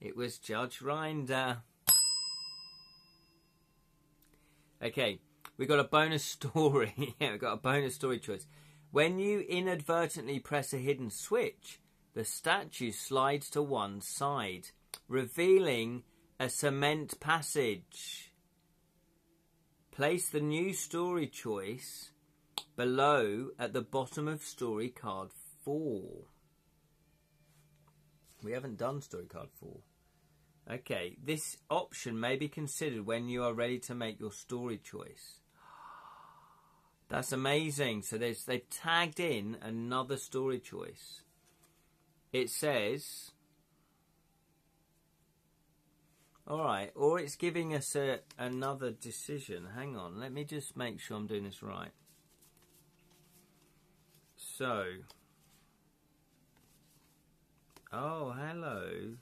It was Judge Rinder. Okay, we got a bonus story. Yeah, we got a bonus story choice. When you inadvertently press a hidden switch, the statue slides to one side, revealing a cement passage. Place the new story choice below at the bottom of story card 4. We haven't done story card 4. Okay, this option may be considered when you are ready to make your story choice. That's amazing. So they've tagged in another story choice. It says, all right, or it's giving us another decision. Hang on, let me just make sure I'm doing this right. So, oh, hello.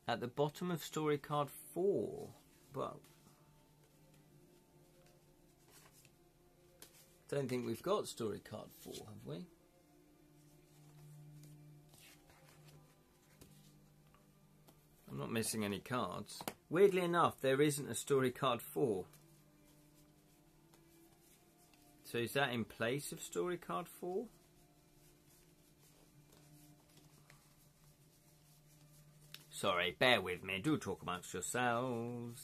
At the bottom of story card 4. Well, don't think we've got story card 4, have we? I'm not missing any cards. Weirdly enough, there isn't a story card 4. So is that in place of story card 4? Sorry, bear with me. Do talk amongst yourselves.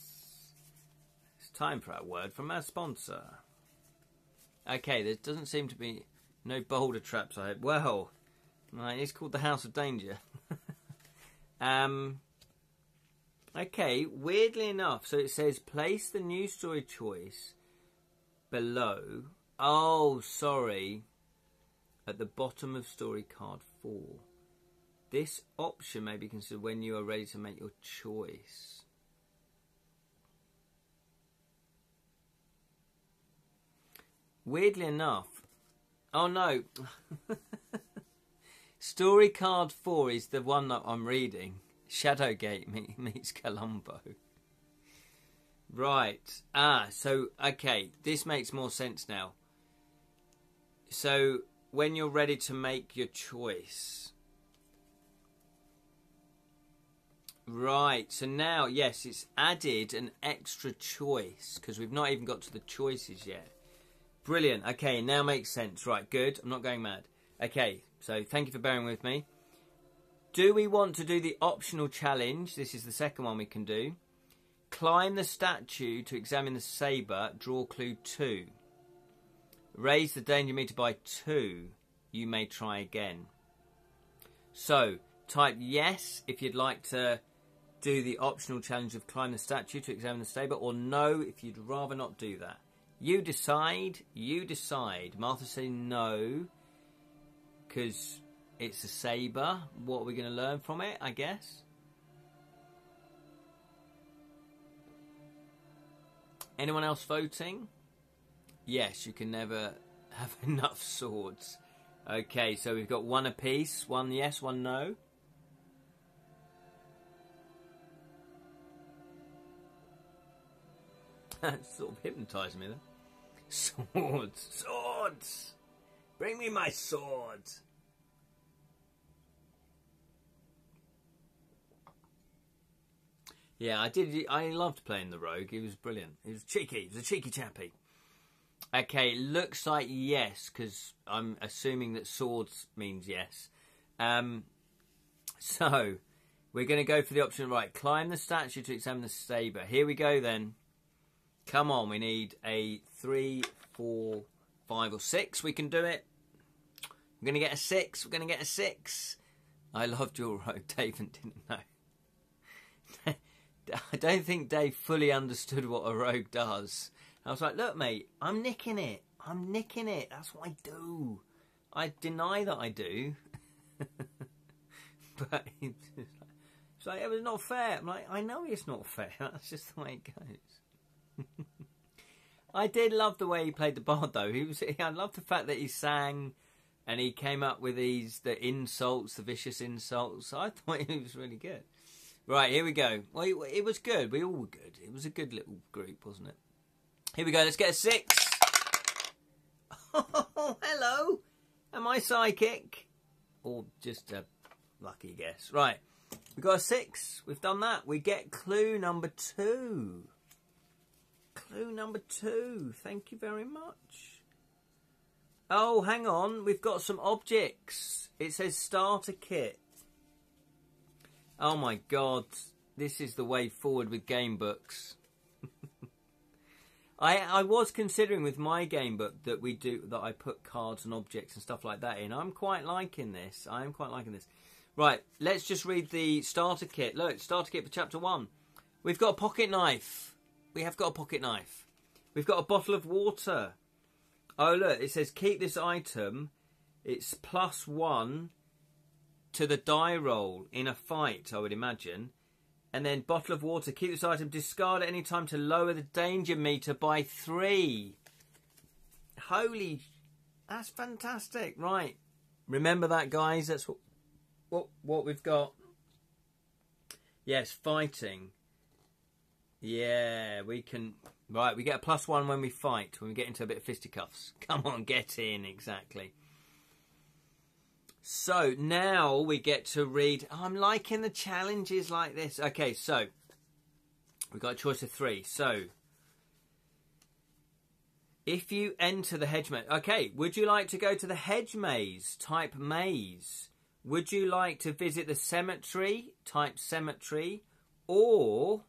It's time for a word from our sponsor. Okay, there doesn't seem to be no boulder traps, I hope. Well, right, it's called the House of Danger. Okay, weirdly enough, so it says place the new story choice below. Oh, sorry. At the bottom of story card 4. This option may be considered when you are ready to make your choice. Weirdly enough, oh no, story card 4 is the one that I'm reading. Shadowgate meets Columbo. Right, so, okay, this makes more sense now. So, when you're ready to make your choice. Right, so now, yes, it's added an extra choice because we've not even got to the choices yet. Brilliant. Okay, now makes sense. Right, good. I'm not going mad. Okay, so thank you for bearing with me. Do we want to do the optional challenge? This is the second one we can do. Climb the statue to examine the sabre. Draw clue 2. Raise the danger meter by 2. You may try again. So, type yes if you'd like to do the optional challenge of climb the statue to examine the sabre, or no if you'd rather not do that. You decide. You decide. Martha said no because it's a sabre. What are we going to learn from it, I guess? Anyone else voting? Yes, you can never have enough swords. Okay, so we've got one apiece. One yes, one no. Sort of hypnotised me there. Swords! Swords! Bring me my swords! Yeah, I loved playing the rogue. He was brilliant. He was cheeky. He was a cheeky chappy. Okay, looks like yes, because I'm assuming that swords means yes. So, we're going to go for the option, right, climb the statue to examine the sabre. Here we go then. Come on, we need a 3, 4, 5 or 6. We can do it. We're going to get a 6. We're going to get a 6. I loved your rogue, Dave, and didn't know. I don't think Dave fully understood what a rogue does. I was like, look, mate, I'm nicking it. I'm nicking it. That's what I do. I deny that I do. But it's like, it was not fair. I'm like, I know it's not fair. That's just the way it goes. I did love the way he played the bard, though. I loved the fact that he sang and he came up with the insults, the vicious insults. I thought he was really good. Right, here we go. Well, it was good. We all were good. It was a good little group, wasn't it? Here we go. Let's get a 6. Oh, hello. Am I psychic? Or just a lucky guess. Right. We've got a 6. We've done that. We get clue number 2. Clue number 2. Thank you very much. Oh, hang on. We've got some objects. It says starter kit. Oh my God. This is the way forward with game books. I was considering with my game book that I put cards and objects and stuff like that in. I'm quite liking this. I am quite liking this. Right, let's just read the starter kit. Look, starter kit for chapter 1. We've got a pocket knife. We have got a pocket knife. We've got a bottle of water. Oh, look, it says keep this item. It's +1 to the die roll in a fight, I would imagine. And then bottle of water. Keep this item. Discard at any time to lower the danger meter by 3. Holy, that's fantastic. Right. Remember that, guys. That's what we've got. Yes, fighting. Yeah, we can. Right, we get a +1 when we fight. When we get into a bit of fisticuffs. Come on, get in. Exactly. So, now we get to read... Oh, I'm liking the challenges like this. Okay, so, we've got a choice of 3. So, if you enter the hedge maze... Okay, would you like to go to the hedge maze? Type maze. Would you like to visit the cemetery? Type cemetery. Or,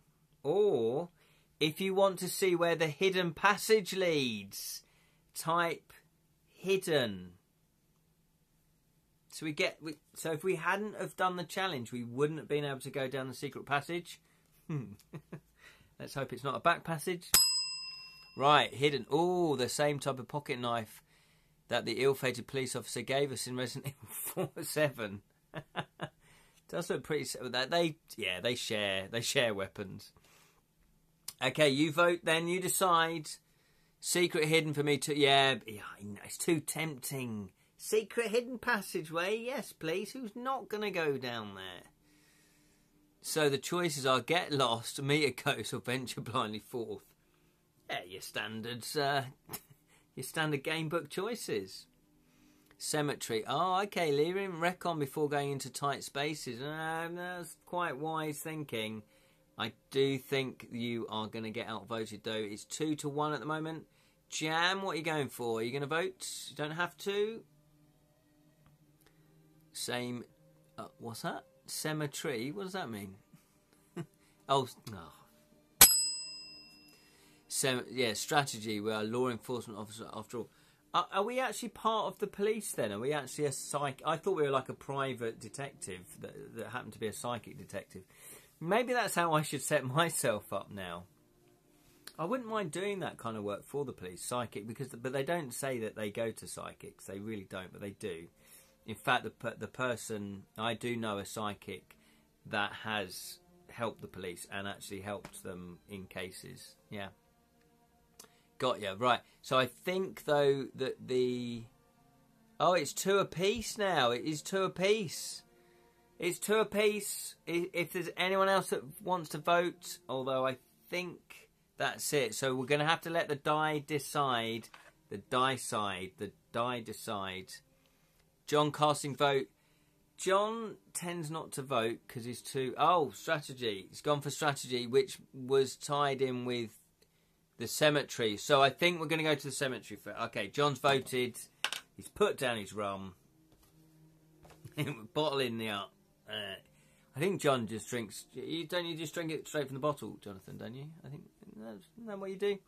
if you want to see where the hidden passage leads, type hidden. So if we hadn't have done the challenge, we wouldn't have been able to go down the secret passage. Let's hope it's not a back passage. Right, hidden. Oh, the same type of pocket knife that the ill-fated police officer gave us in Resident Evil 4-7. Does look pretty. They share weapons. Okay, you vote. Then you decide. Secret hidden for me to. Yeah, it's too tempting. Secret hidden passageway, yes please. Who's not going to go down there? So the choices are get lost, meet a ghost, or venture blindly forth. Yeah, your standards, your standard game book choices. Cemetery. Oh, okay, leaving recon before going into tight spaces. That's quite wise thinking. I do think you are going to get outvoted though. It's 2-1 at the moment. Jam, what are you going for? Are you going to vote? You don't have to. Same. What's that? Cemetery. What does that mean? Oh. Strategy. We are law enforcement officer after all. Are we actually part of the police then? Are we actually a psych? I thought we were like a private detective that happened to be a psychic detective. Maybe that's how I should set myself up now. I wouldn't mind doing that kind of work for the police, psychic, but they don't say that they go to psychics. They really don't, but they do. In fact, the person, I do know a psychic that has helped the police and actually helped them in cases. Yeah. Got you. Right. So I think, though, that Oh, it's 2 apiece now. It is 2 apiece. It's 2 apiece. If there's anyone else that wants to vote, although I think that's it. So we're going to have to let the die decide. The die decide. John casting vote. John tends not to vote because he's too... Oh, strategy. He's gone for strategy, which was tied in with the cemetery. So I think we're going to go to the cemetery for... Okay, John's voted. He's put down his rum. Bottle in the up. I think John just drinks... Don't you just drink it straight from the bottle, Jonathan, don't you? I think... Isn't that what you do?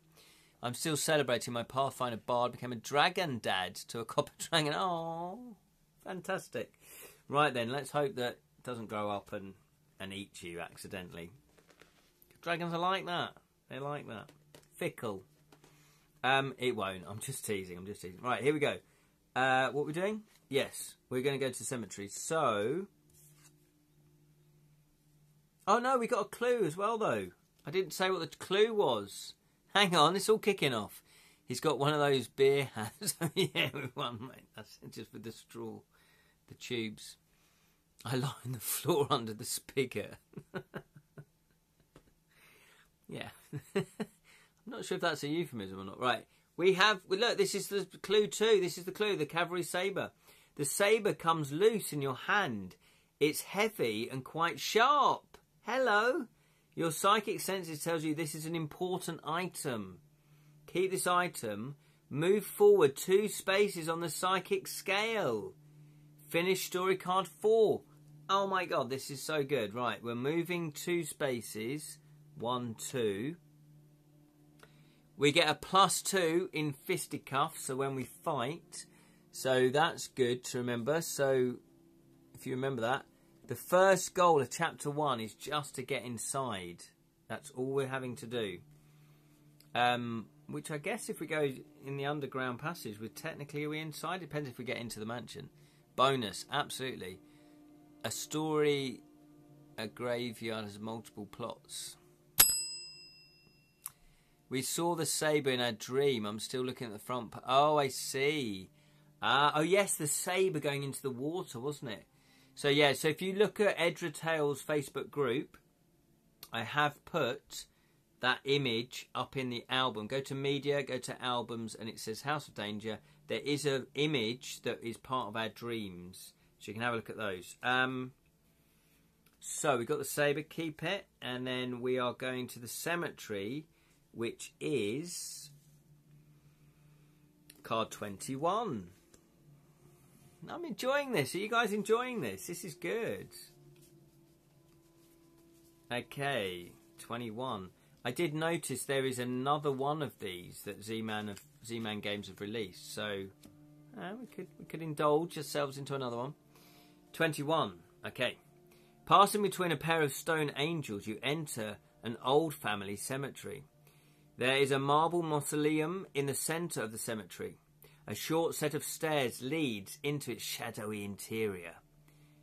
I'm still celebrating my Pathfinder bard became a dragon dad to a copper dragon. Oh, fantastic. Right then, let's hope that it doesn't grow up and eat you accidentally. Dragons are like that. They're like that. Fickle. It won't. I'm just teasing. Right, here we go. What we're doing? Yes, we're going to go to the cemetery. So... Oh, no, we got a clue as well, though. I didn't say what the clue was. Hang on, it's all kicking off. He's got one of those beer hats. Yeah, we won, mate. That's just with the straw. The tubes. I lie on the floor under the spigot. Yeah. I'm not sure if that's a euphemism or not. Right. Look, this is the clue too. This is the clue, the cavalry sabre. The sabre comes loose in your hand. It's heavy and quite sharp. Hello. Your psychic senses tells you this is an important item. Keep this item. Move forward 2 spaces on the psychic scale. Finish story card 4. Oh my god, this is so good. Right, we're moving 2 spaces. 1, 2. We get a +2 in fisticuffs, so when we fight. So that's good to remember. So if you remember that, the first goal of chapter 1 is just to get inside. That's all we're having to do. Which I guess if we go in the underground passage, are we inside? Depends if we get into the mansion. Bonus, absolutely. A story, a graveyard has multiple plots. We saw the sabre in our dream. I'm still looking at the front. Oh, I see. Oh, yes, the sabre going into the water, wasn't it? So, yeah, so if you look at Edra Tales Facebook group, I have put that image up in the album. Go to media, go to albums, and it says House of Danger. There is an image that is part of our dreams. So you can have a look at those. So we've got the sabre, keep it. And then we are going to the cemetery, which is card 21. I'm enjoying this. Are you guys enjoying this? This is good. Okay, 21. I did notice there is another one of these that Z-Man Games have released. So we could indulge ourselves into another one. 21. Okay. Passing between a pair of stone angels, you enter an old family cemetery. There is a marble mausoleum in the centre of the cemetery. A short set of stairs leads into its shadowy interior.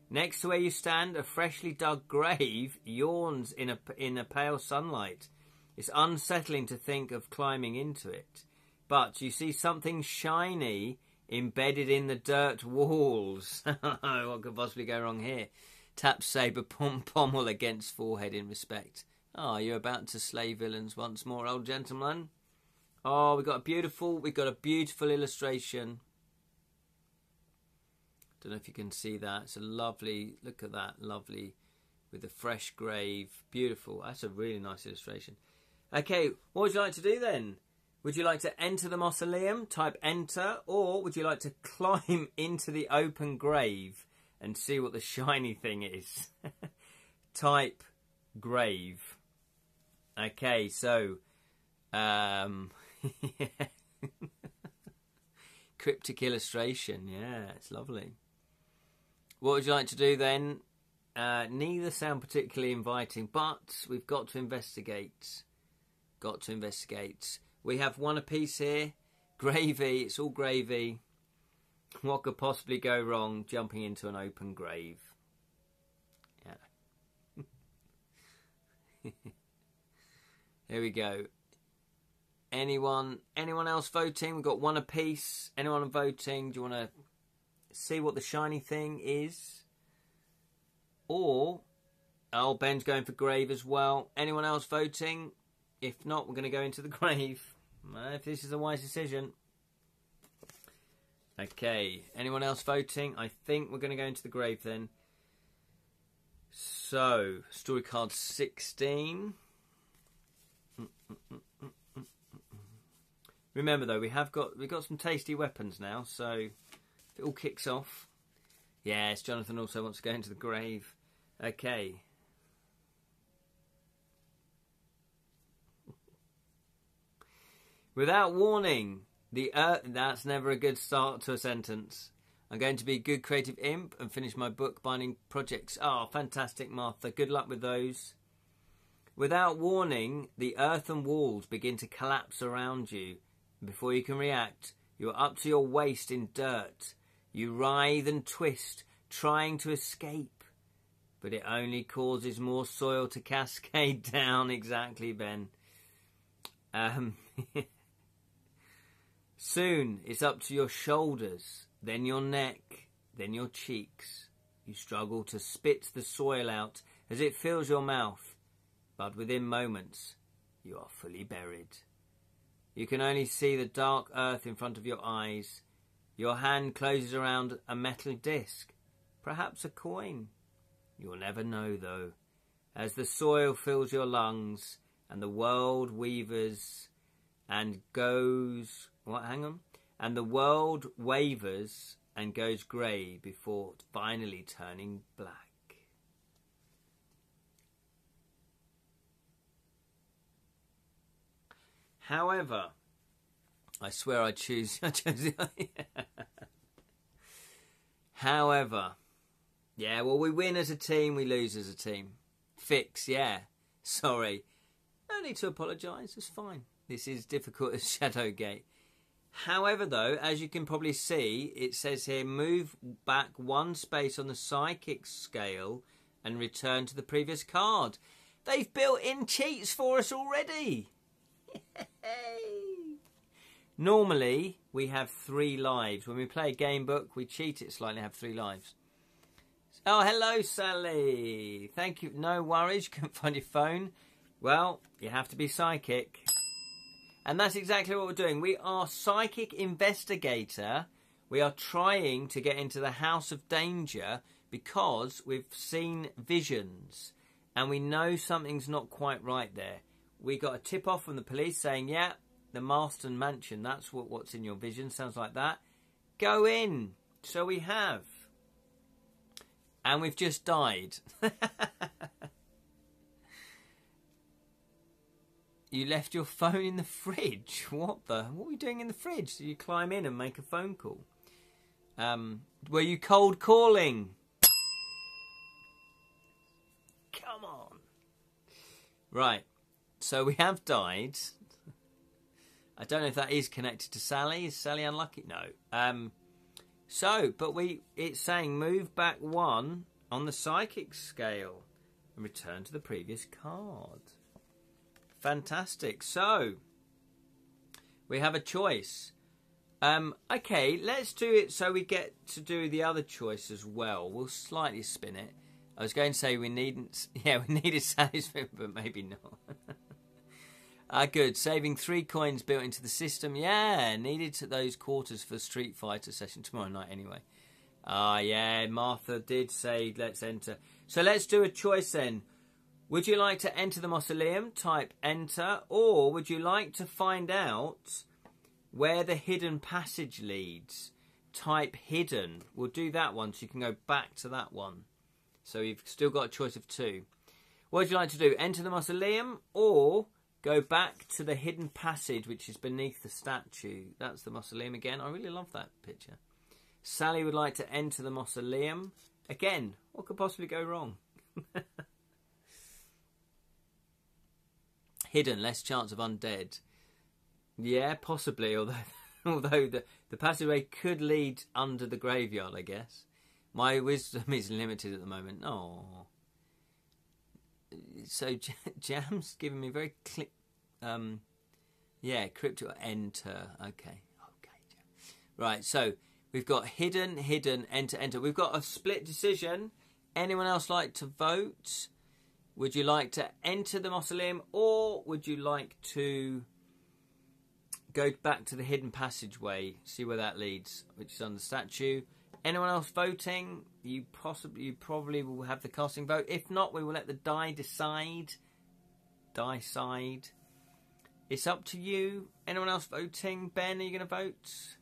Next to where you stand, a freshly dug grave yawns in a pale sunlight. It's unsettling to think of climbing into it. But you see something shiny embedded in the dirt walls. What could possibly go wrong here? Tap sabre pommel against forehead in respect. Oh, you're about to slay villains once more, old gentleman. Oh, we've got a beautiful illustration. Don't know if you can see that. It's a lovely, look at that, lovely, with a fresh grave. Beautiful. That's a really nice illustration. Okay, what would you like to do then? Would you like to enter the mausoleum, type enter, or would you like to climb into the open grave and see what the shiny thing is? Type grave. Okay, so cryptic illustration, yeah, it's lovely. What would you like to do then? Neither sound particularly inviting, but we've got to investigate. We have one apiece here. Gravy, it's all gravy. What could possibly go wrong jumping into an open grave? Yeah. Here we go. Anyone else voting? We've got one apiece. Anyone voting? Do you want to see what the shiny thing is? Or, oh, Ben's going for grave as well. Anyone else voting? If not, we're going to go into the grave. If this is a wise decision. Okay, anyone else voting? I think we're going to go into the grave then. So, story card 16. Remember though, we've got some tasty weapons now, so if it all kicks off. Yes, Jonathan also wants to go into the grave. Okay. Without warning, that's never a good start to a sentence. I'm going to be a good creative imp and finish my book binding projects. Oh, fantastic, Martha. Good luck with those. Without warning, the earthen walls begin to collapse around you. Before you can react, you are up to your waist in dirt. You writhe and twist, trying to escape. But it only causes more soil to cascade down. Exactly, Ben. Soon it's up to your shoulders, then your neck, then your cheeks. You struggle to spit the soil out as it fills your mouth, but within moments you are fully buried. You can only see the dark earth in front of your eyes. Your hand closes around a metal disc, perhaps a coin. You'll never know, though, as the soil fills your lungs and the world weavers and goes... What? Hang on. And the world wavers and goes grey before finally turning black. However, I swear I chose However, yeah, well, we win as a team, we lose as a team. Fix, yeah. Sorry. No need to apologise, it's fine. This is difficult as Shadowgate. However, though, as you can probably see, it says here, move back one space on the psychic scale and return to the previous card. They've built in cheats for us already. Normally, we have 3 lives. When we play a game book, we cheat it slightly, have 3 lives. Oh, hello, Sally. Thank you. No worries, you couldn't find your phone. Well, you have to be psychic. And that's exactly what we're doing. We are Psychic Investigator. We are trying to get into the House of Danger because we've seen visions and we know something's not quite right there. We got a tip-off from the police saying, yeah, the Marsden mansion, that's what's in your vision. Sounds like that. Go in. So we have. And we've just died. You left your phone in the fridge. What were you doing in the fridge? Did you climb in and make a phone call? Were you cold calling? Come on. Right. So we have died. I don't know if that is connected to Sally. Is Sally unlucky? No. It's saying move back 1 on the psychic scale and return to the previous card. Fantastic. So, we have a choice. Okay, let's do it so we get to do the other choice as well. We'll slightly spin it. I was going to say we needed Sally's spin, but maybe not. Good. Saving 3 coins built into the system. Yeah, needed to those quarters for Street Fighter session tomorrow night anyway. Yeah, Martha did say let's enter. So let's do a choice then. Would you like to enter the mausoleum? Type enter. Or would you like to find out where the hidden passage leads? Type hidden. We'll do that one so you can go back to that one. So you've still got a choice of 2. What would you like to do? Enter the mausoleum or go back to the hidden passage which is beneath the statue? That's the mausoleum again. I really love that picture. Sally would like to enter the mausoleum. Again, what could possibly go wrong? Hidden, less chance of undead. Yeah, possibly, although the passageway could lead under the graveyard, I guess. My wisdom is limited at the moment. Oh. So Jam's giving me very crypto enter. Okay, Jam. Right, so we've got hidden, enter. We've got a split decision. Anyone else like to vote? Would you like to enter the mausoleum or would you like to go back to the hidden passageway, see where that leads, which is on the statue? Anyone else voting? You probably will have the casting vote. If not, we will let the die decide. Die side. It's up to you. Anyone else voting? Ben, are you going to vote?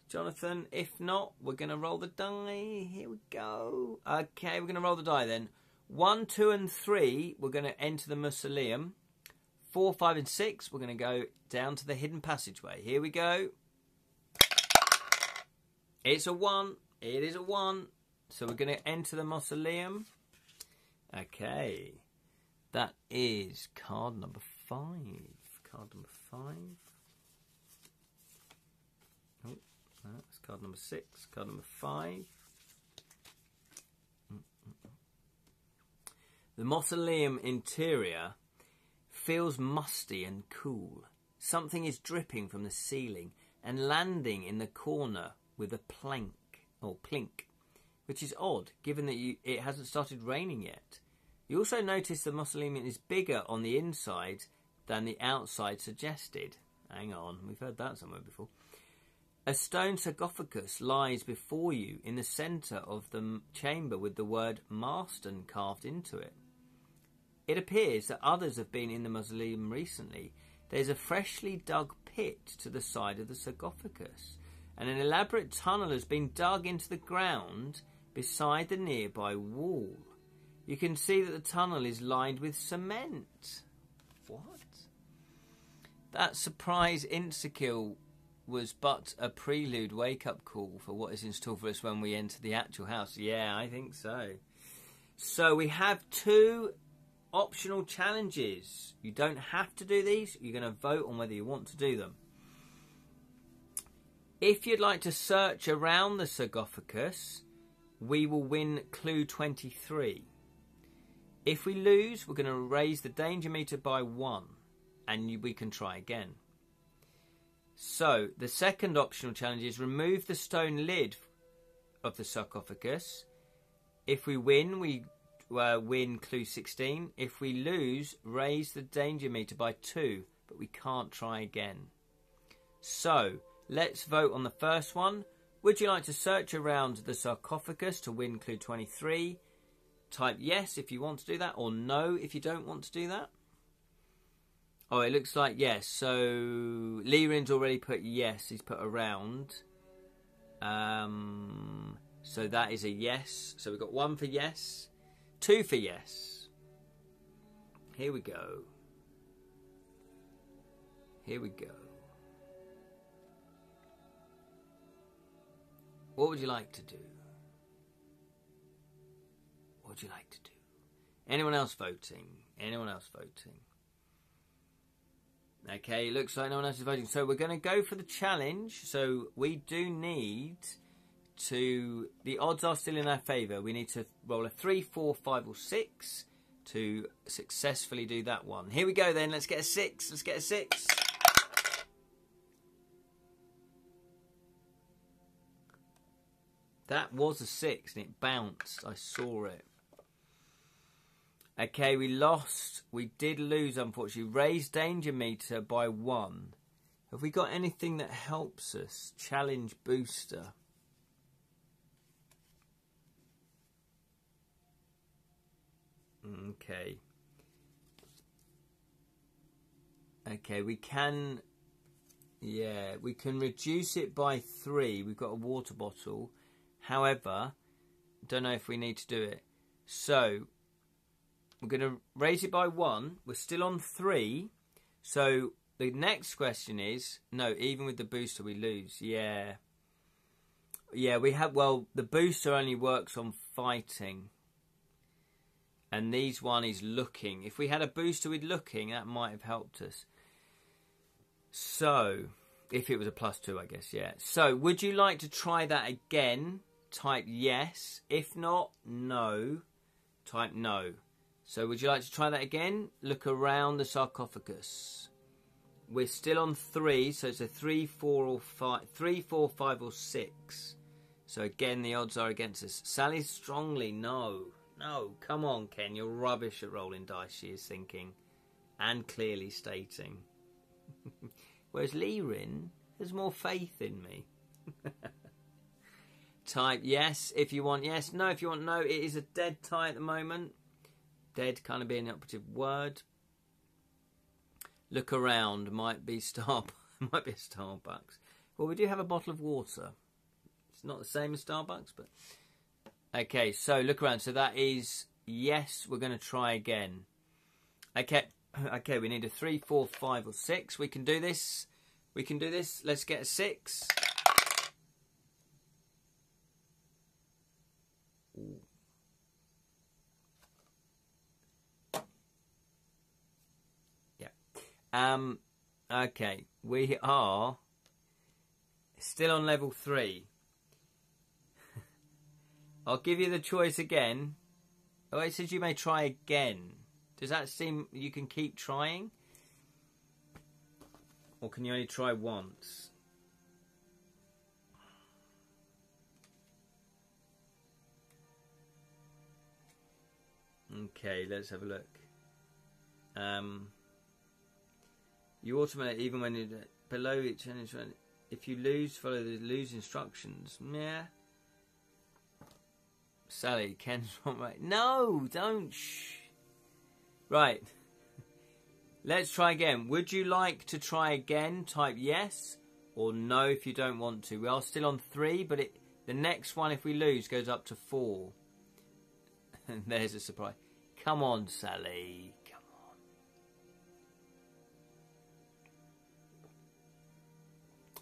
Jonathan? If not, we're going to roll the die. Here we go. Okay, we're going to roll the die then. 1, 2 and 3, we're going to enter the mausoleum. 4, 5 and 6, we're going to go down to the hidden passageway. Here we go. It's a 1. It is a 1. So we're going to enter the mausoleum. Okay. That is card number 5. Card number 5. Card number 6. Card number 5. The mausoleum interior feels musty and cool. Something is dripping from the ceiling and landing in the corner with a plink, which is odd given that it hasn't started raining yet. You also notice the mausoleum is bigger on the inside than the outside suggested. Hang on, we've heard that somewhere before. A stone sarcophagus lies before you in the centre of the chamber with the word Marsden carved into it. It appears that others have been in the mausoleum recently. There's a freshly dug pit to the side of the sarcophagus, and an elaborate tunnel has been dug into the ground beside the nearby wall. You can see that the tunnel is lined with cement. What? That surprise insta-kill was but a prelude wake-up call for what is in store for us when we enter the actual house. Yeah, I think so. So we have 2 optional challenges. You don't have to do these. You're going to vote on whether you want to do them. If you'd like to search around the sarcophagus, we will win clue 23. If we lose, we're going to raise the danger meter by 1, and we can try again. So the second optional challenge is remove the stone lid of the sarcophagus. If we win, we win clue 16. If we lose, raise the danger meter by 2, but we can't try again. So let's vote on the first one. Would you like to search around the sarcophagus to win clue 23? Type yes if you want to do that, or no if you don't want to do that. Oh, it looks like yes. So Leerin's already put yes. He's put around. So that is a yes. So we've got 1 for yes, 2 for yes. Here we go. Here we go. What would you like to do? What would you like to do? Anyone else voting? Anyone else voting? Okay, looks like no one else is voting. So we're going to go for the challenge. So we do need to... The odds are still in our favour. We need to roll a 3, 4, 5 or 6 to successfully do that one. Here we go then. Let's get a 6. Let's get a 6. That was a 6 and it bounced. I saw it. Okay, we lost. We did lose, unfortunately. Raised danger meter by 1. Have we got anything that helps us? Challenge booster. Okay. Okay, we can... Yeah, we can reduce it by 3. We've got a water bottle. However, don't know if we need to do it. So... We're going to raise it by 1. We're still on 3. So the next question is... No, even with the booster we lose. Yeah. Yeah, we have... Well, the booster only works on fighting. And these one is looking. If we had a booster with looking, that might have helped us. So, if it was a +2, I guess, yeah. So, would you like to try that again? Type yes. If not, no. Type no. So would you like to try that again? Look around the sarcophagus. We're still on 3, so it's a 3, 4, or 5. 3, 4, 5, or 6. So again, the odds are against us. Sally strongly, no. No, come on, Ken. You're rubbish at rolling dice, she is thinking. And clearly stating. Whereas Leerin has more faith in me. Type yes if you want yes. No if you want no. It is a dead tie at the moment. Dead kind of being the operative word. Look around. Might be might be a Starbucks. Well, we do have a bottle of water. It's not the same as Starbucks, but... Okay, so look around. So that is yes. We're going to try again. Okay, okay. We need a 3, 4, 5, or 6. We can do this. We can do this. Let's get a 6. Ooh. Okay, we are still on level 3. I'll give you the choice again. Oh, it says you may try again. Does that seem you can keep trying? Or can you only try once? Okay, let's have a look. You automate even when you're below each challenge. If you lose, follow the lose instructions. Yeah. Sally, Ken's not right. No, don't. Shh. Right. Let's try again. Would you like to try again? Type yes or no if you don't want to. We are still on 3, but the next one, if we lose, goes up to 4. And there's a surprise. Come on, Sally. Come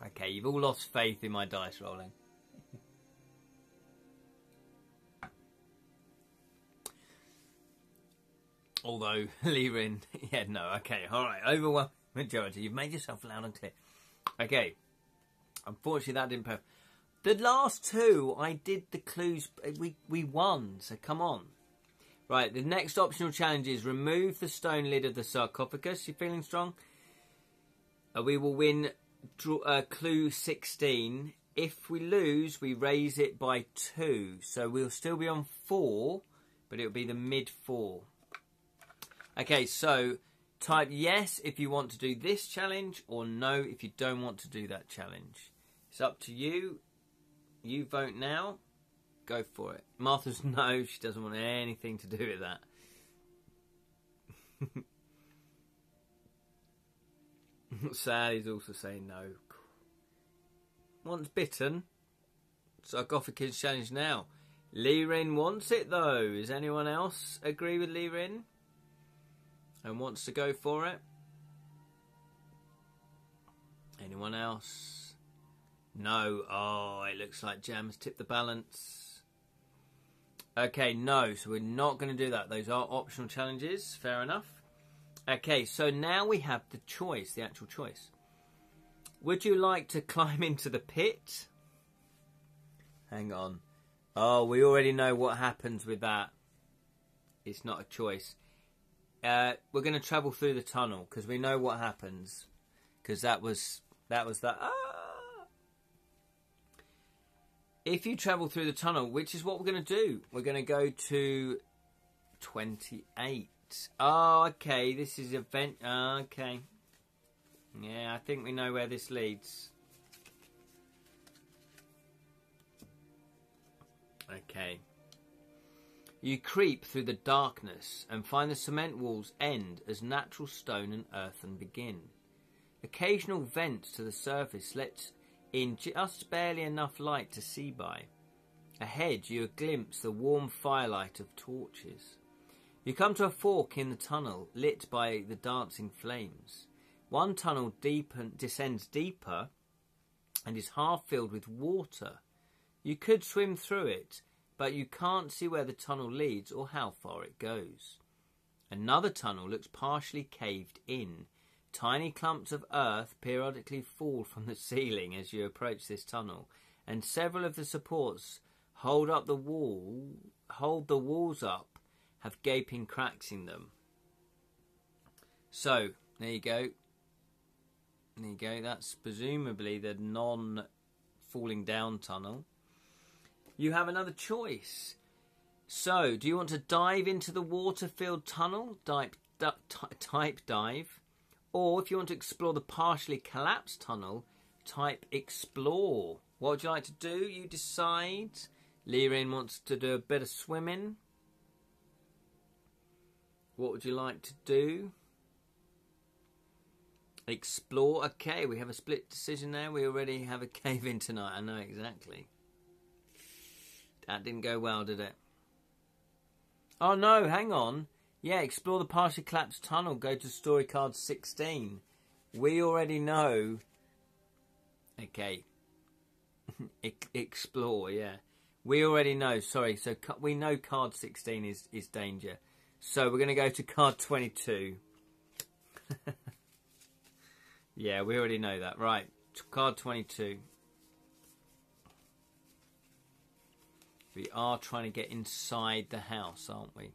on. Okay, you've all lost faith in my dice rolling. Although, Lirin, yeah, no, okay, alright, overwhelming majority. You've made yourself loud and clear. Okay, unfortunately that didn't perfect. The last 2, I did the clues, we won, so come on. Right, the next optional challenge is remove the stone lid of the sarcophagus. You feeling strong? We will win clue 16. If we lose, we raise it by 2. So we'll still be on 4, but it'll be the mid 4. Okay, so type yes if you want to do this challenge or no if you don't want to do that challenge. It's up to you. You vote now. Go for it. Martha's no, she doesn't want anything to do with that. Sally's also saying no. Once bitten, sarcophagus challenge now. Lirin wants it though. Does anyone else agree with Lirin? And wants to go for it? Anyone else? No. Oh, it looks like Jam's tipped the balance. Okay, no. So we're not going to do that. Those are optional challenges. Fair enough. Okay, so now we have the choice, the actual choice. Would you like to climb into the pit? Hang on. Oh, we already know what happens with that. It's not a choice. We're going to travel through the tunnel because we know what happens. Because that was that. Ah! If you travel through the tunnel, which is what we're going to do, we're going to go to 28. Oh, okay. This is event. Okay. Yeah, I think we know where this leads. Okay. You creep through the darkness and find the cement walls end as natural stone and earthen begin. Occasional vents to the surface let in just barely enough light to see by. Ahead you glimpse the warm firelight of torches. You come to a fork in the tunnel lit by the dancing flames. One tunnel descends deeper and is half filled with water. You could swim through it, but you can't see where the tunnel leads or how far it goes. Another tunnel looks partially caved in. Tiny clumps of earth periodically fall from the ceiling as you approach this tunnel, and several of the supports hold the walls up, have gaping cracks in them. So, there you go. There you go. That's presumably the non-falling down tunnel. You have another choice. So, do you want to dive into the water-filled tunnel? Type dive. Or if you want to explore the partially collapsed tunnel, type explore. What would you like to do? You decide. Lirin wants to do a bit of swimming. What would you like to do? Explore. Okay, we have a split decision there. We already have a cave in tonight. I know exactly. That didn't go well, did it? Oh no, hang on. Yeah, explore the partially collapsed tunnel. Go to story card 16. We already know. Okay. Explore, yeah. We already know. Sorry, so we know card 16 is danger. So we're going to go to card 22. Yeah, we already know that. Right, card 22. We are trying to get inside the house, aren't we?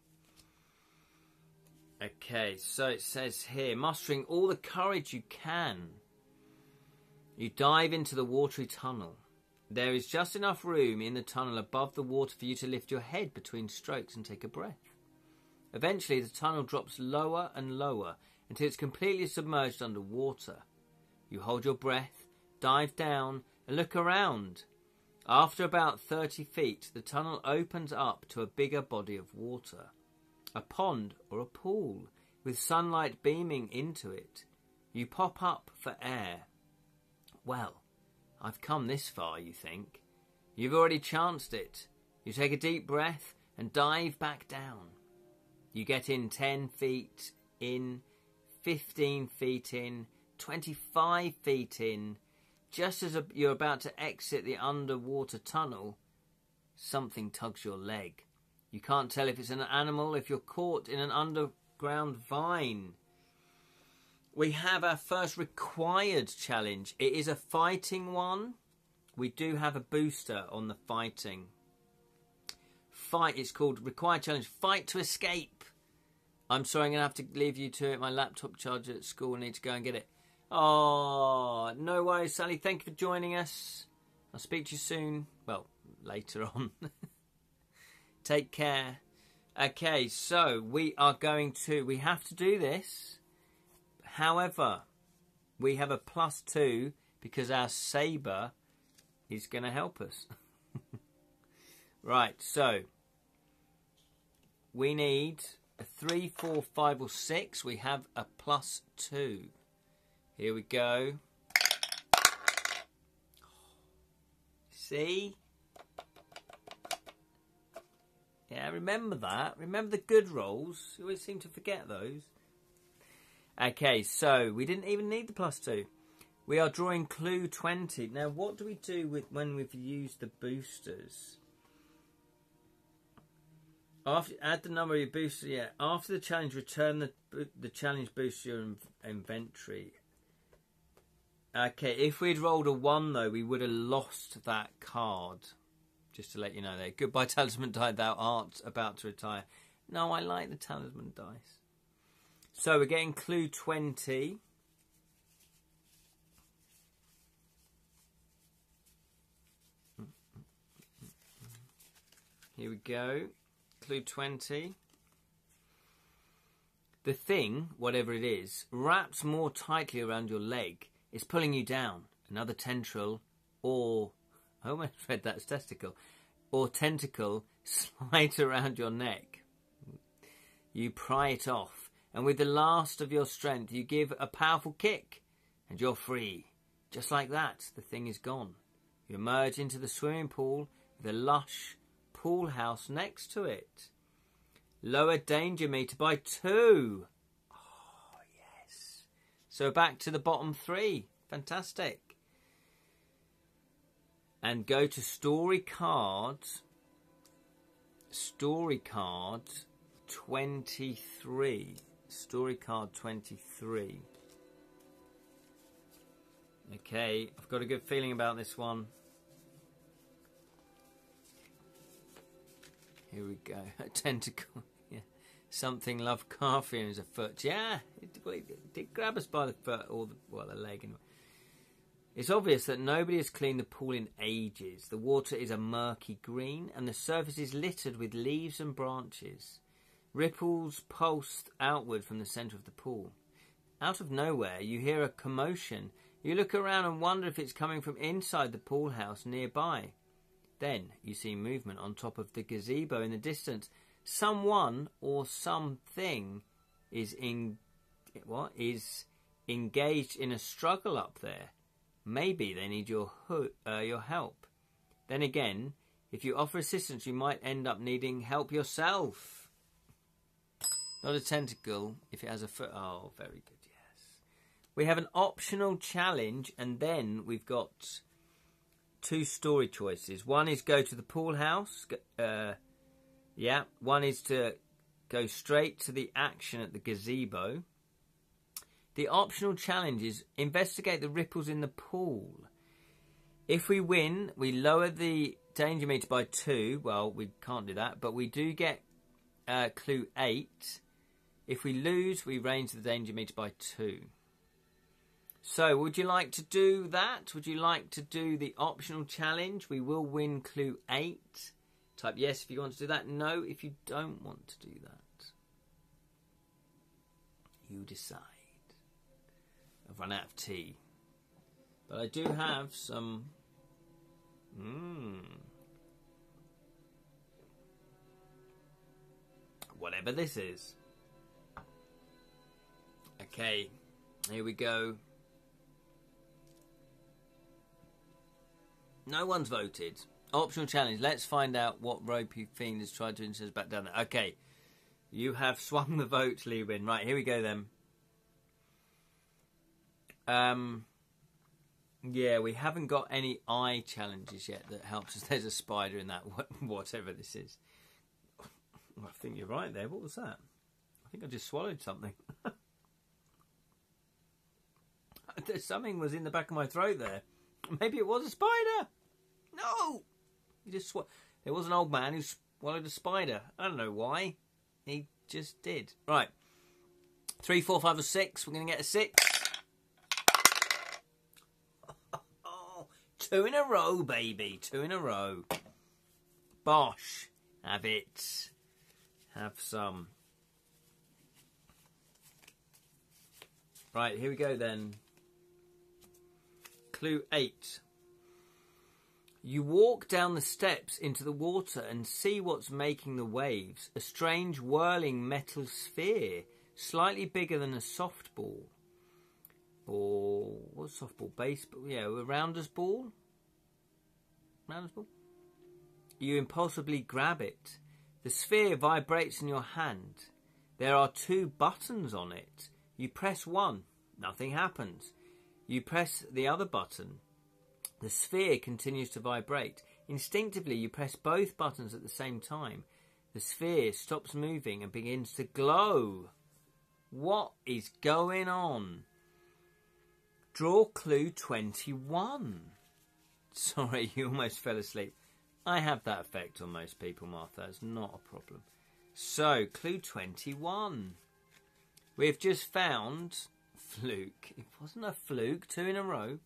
Okay, so it says here, mustering all the courage you can, you dive into the watery tunnel. There is just enough room in the tunnel above the water for you to lift your head between strokes and take a breath. Eventually, the tunnel drops lower and lower until it's completely submerged under water. You hold your breath, dive down, and look around. After about 30 feet, the tunnel opens up to a bigger body of water. A pond or a pool with sunlight beaming into it. You pop up for air. Well, I've come this far, you think. You've already chanced it. You take a deep breath and dive back down. You get in 10 feet in, 15 feet in, 25 feet in. Just as you're about to exit the underwater tunnel, something tugs your leg. You can't tell if it's an animal, if you're caught in an underground vine. We have our first required challenge. It is a fighting one. We do have a booster on the fighting. It's called required challenge. Fight to escape. I'm sorry, I'm going to have to leave you to it. My laptop charger at school. I need to go and get it. Oh, no worries, Sally. Thank you for joining us. I'll speak to you soon. Well, later on. Take care. Okay, so we have to do this. However, we have a +2 because our sabre is going to help us. Right, so we need a 3, 4, 5 or 6. We have a +2. Here we go. See? Yeah, remember that. Remember the good rolls. You always seem to forget those. Okay, so we didn't even need the +2. We are drawing clue 20. Now, what do we do when we've used the boosters? Add the number of your boosters. Yeah, after the challenge, return the challenge booster to your inventory. Okay, if we'd rolled a 1, though, we would have lost that card. Just to let you know there. Goodbye, talisman die, thou art about to retire. No, I like the talisman dice. So we're getting clue 20. Here we go. Clue 20. The thing, whatever it is, wraps more tightly around your leg. It's pulling you down. Another tendril or... I almost read that as testicle. Or tentacle slide around your neck. You pry it off, and with the last of your strength, you give a powerful kick, and you're free. Just like that, the thing is gone. You emerge into the swimming pool with a lush pool house next to it. Lower danger meter by 2. Oh, yes. So back to the bottom 3. Fantastic. And go to story card 23. Story card 23. Okay, I've got a good feeling about this one. Here we go. A tentacle. Yeah. Something Lovecraftian is afoot. Yeah, it did grab us by the foot or the leg. Anyway. It's obvious that nobody has cleaned the pool in ages. The water is a murky green and the surface is littered with leaves and branches. Ripples pulse outward from the centre of the pool. Out of nowhere, you hear a commotion. You look around and wonder if it's coming from inside the pool house nearby. Then you see movement on top of the gazebo in the distance. Someone or something is engaged in a struggle up there. Maybe they need your help. Then again, if you offer assistance, you might end up needing help yourself. Not a tentacle if it has a foot. Oh, very good, yes. We have an optional challenge, and then we've got 2 story choices. One is go to the pool house. One is to go straight to the action at the gazebo. The optional challenge is investigate the ripples in the pool. If we win, we lower the danger meter by 2. Well, we can't do that, but we do get clue 8. If we lose, we raise the danger meter by 2. So, would you like to do that? Would you like to do the optional challenge? We will win clue 8. Type yes if you want to do that. No if you don't want to do that. You decide. I've run out of tea. But I do have some... whatever this is. Okay, here we go. No one's voted. Optional challenge. Let's find out what ropey fiend has tried to insist back down there. Okay, you have swung the vote, Lewin. Right, here we go then. Yeah, we haven't got any eye challenges yet that helps us. There's a spider in that, whatever this is. I think you're right there. What was that? I think I just swallowed something. Something was in the back of my throat there. Maybe it was a spider. No! He just there was an old man who swallowed a spider. I don't know why. He just did. Right. 3, 4, 5 or 6. We're going to get a 6. 2 in a row, baby. 2 in a row. Bosh. Have it. Have some. Right, here we go then. Clue 8. You walk down the steps into the water and see what's making the waves. A strange whirling metal sphere, slightly bigger than a softball. Or what's softball? Baseball? Yeah, a rounder's ball. Rounder's ball. You impulsively grab it. The sphere vibrates in your hand. There are 2 buttons on it. You press one, nothing happens. You press the other button. The sphere continues to vibrate. Instinctively, you press both buttons at the same time. The sphere stops moving and begins to glow. What is going on? Draw clue 21. Sorry, you almost fell asleep. I have that effect on most people, Martha. It's not a problem. So, clue 21. We've just found... Fluke. It wasn't a fluke. 2 in a row.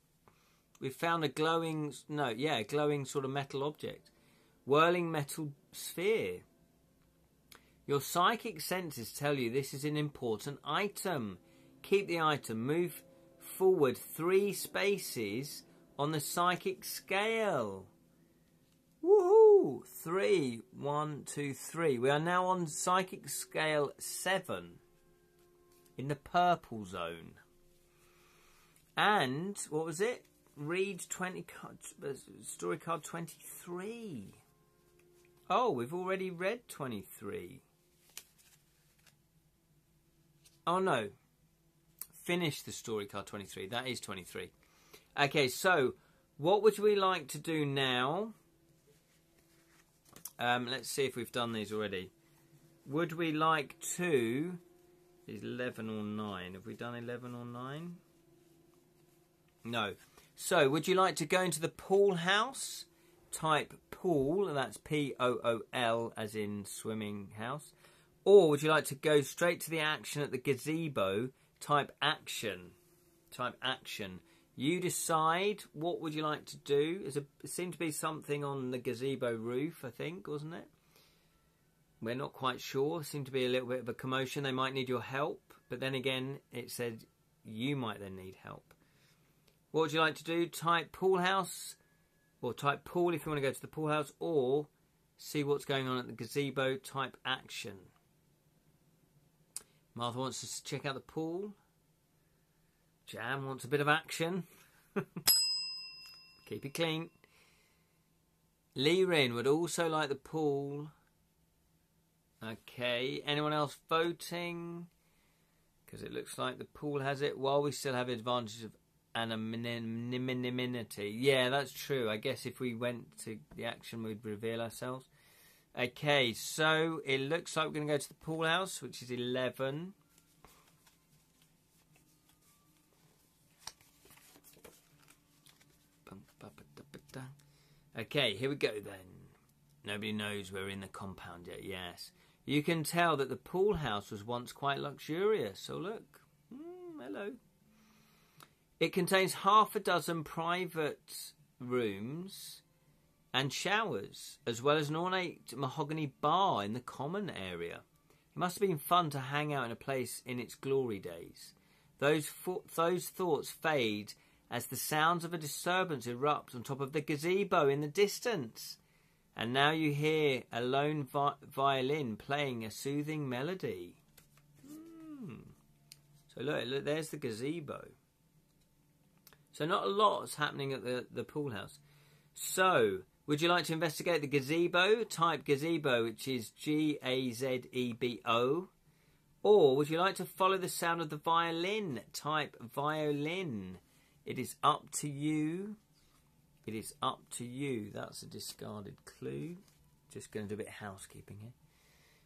We've found a glowing... No, yeah, glowing sort of metal object. Whirling metal sphere. Your psychic senses tell you this is an important item. Keep the item. Move forward 3 spaces on the psychic scale. Woohoo! 3. 1, 2, 3. We are now on psychic scale 7. In the purple zone. And, what was it? Read 20 cards, story card 23. Oh, we've already read 23. Oh no. Finish the story card 23. That is 23. Okay, so what would we like to do now? Let's see if we've done these already. Would we like to... 11 or 9. Have we done 11 or 9? No. So, would you like to go into the pool house? Type pool, and that's P-O-O-L, as in swimming house. Or would you like to go straight to the action at the gazebo? Type action. Type action. You decide. What would you like to do? It seemed to be something on the gazebo roof, I think, wasn't it? We're not quite sure. Seemed to be a little bit of a commotion. They might need your help. But then again, it said you might then need help. What would you like to do? Type pool house. Or type pool if you want to go to the pool house. Or see what's going on at the gazebo. Type action. Martha wants to check out the pool. Jam wants a bit of action. Keep it clean. Lee Rin would also like the pool. Okay, anyone else voting? Because it looks like the pool has it. While we still have advantage of anonymity. Yeah, that's true. I guess if we went to the action, we'd reveal ourselves. Okay, so it looks like we're going to go to the pool house, which is 11. Okay, here we go then. Nobody knows we're in the compound yet, yes. You can tell that the pool house was once quite luxurious. Oh, look. Hello. It contains half a dozen private rooms and showers, as well as an ornate mahogany bar in the common area. It must have been fun to hang out in a place in its glory days. Those thoughts fade as the sounds of a disturbance erupt on top of the gazebo in the distance. And now you hear a lone violin playing a soothing melody. So look, there's the gazebo. So not a lot's happening at the pool house. So, would you like to investigate the gazebo? Type gazebo, which is Gazebo. Or would you like to follow the sound of the violin? Type violin. It is up to you. It is up to you. That's a discarded clue. Just going to do a bit of housekeeping here.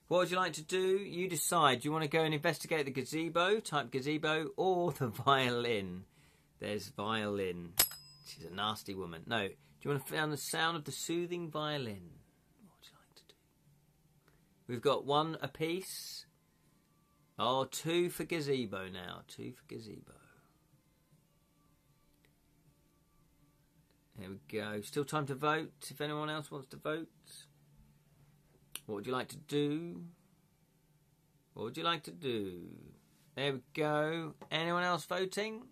What would you like to do? You decide. Do you want to go and investigate the gazebo? Type gazebo or the violin. There's violin. She's a nasty woman. No. Do you want to find the sound of the soothing violin? What would you like to do? We've got one apiece. Oh, 2 for gazebo now. 2 for gazebo. There we go. Still time to vote if anyone else wants to vote. What would you like to do? What would you like to do? There we go. Anyone else voting?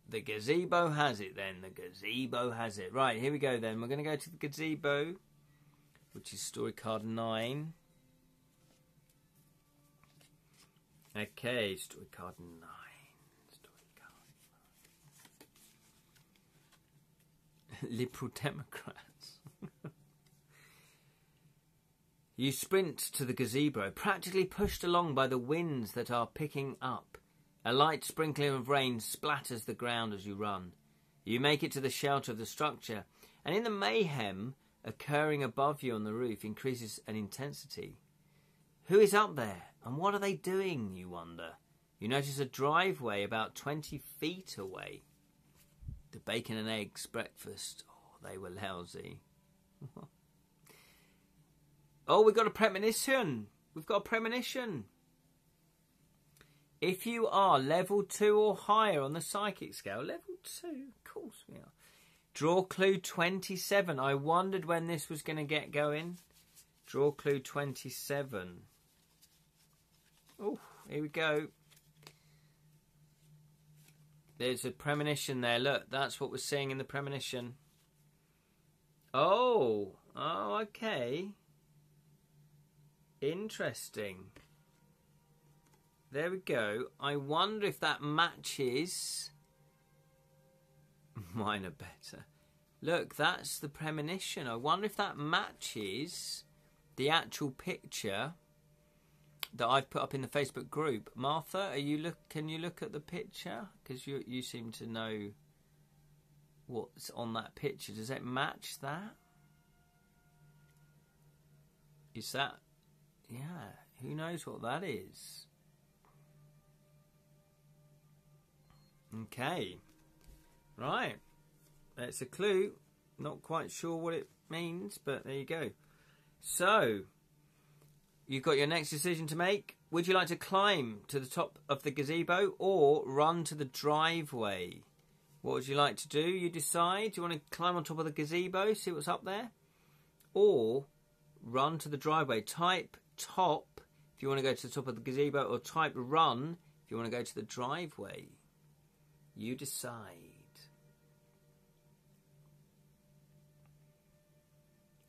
The gazebo has it then. The gazebo has it. Right, here we go then. We're going to go to the gazebo, which is story card 9. Okay, story card 9. Liberal Democrats. You sprint to the gazebo, practically pushed along by the winds that are picking up. A light sprinkling of rain splatters the ground as you run. You make it to the shelter of the structure, and in the mayhem occurring above you on the roof increases in intensity. Who is up there, and what are they doing, you wonder? You notice a driveway about 20 feet away. The bacon and eggs breakfast. Oh, they were lousy. Oh, we've got a premonition. We've got a premonition. If you are level 2 or higher on the psychic scale, level 2, of course we are. Draw clue 27. I wondered when this was going to get going. Draw clue 27. Oh, here we go. There's a premonition there. Look, that's what we're seeing in the premonition. Oh, okay. Interesting. There we go. I wonder if that matches. Mine are better. Look, that's the premonition. I wonder if that matches the actual picture that I've put up in the Facebook group. Martha, can you look at the picture? Because you seem to know what's on that picture. Does it match that? Is that... Yeah, who knows what that is? Okay. Right. That's a clue. Not quite sure what it means, but there you go. So... You've got your next decision to make. Would you like to climb to the top of the gazebo or run to the driveway? What would you like to do? You decide. Do you want to climb on top of the gazebo, see what's up there? Or run to the driveway. Type top if you want to go to the top of the gazebo, or type run if you want to go to the driveway. You decide.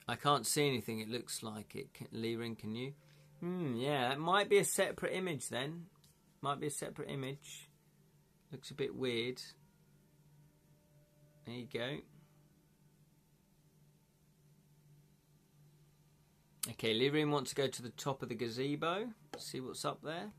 I can't see anything. It looks like it. Lee-Ring, can you? Yeah, it might be a separate image then. Might be a separate image. Looks a bit weird. There you go. Okay, Lee-Ring wants to go to the top of the gazebo. See what's up there.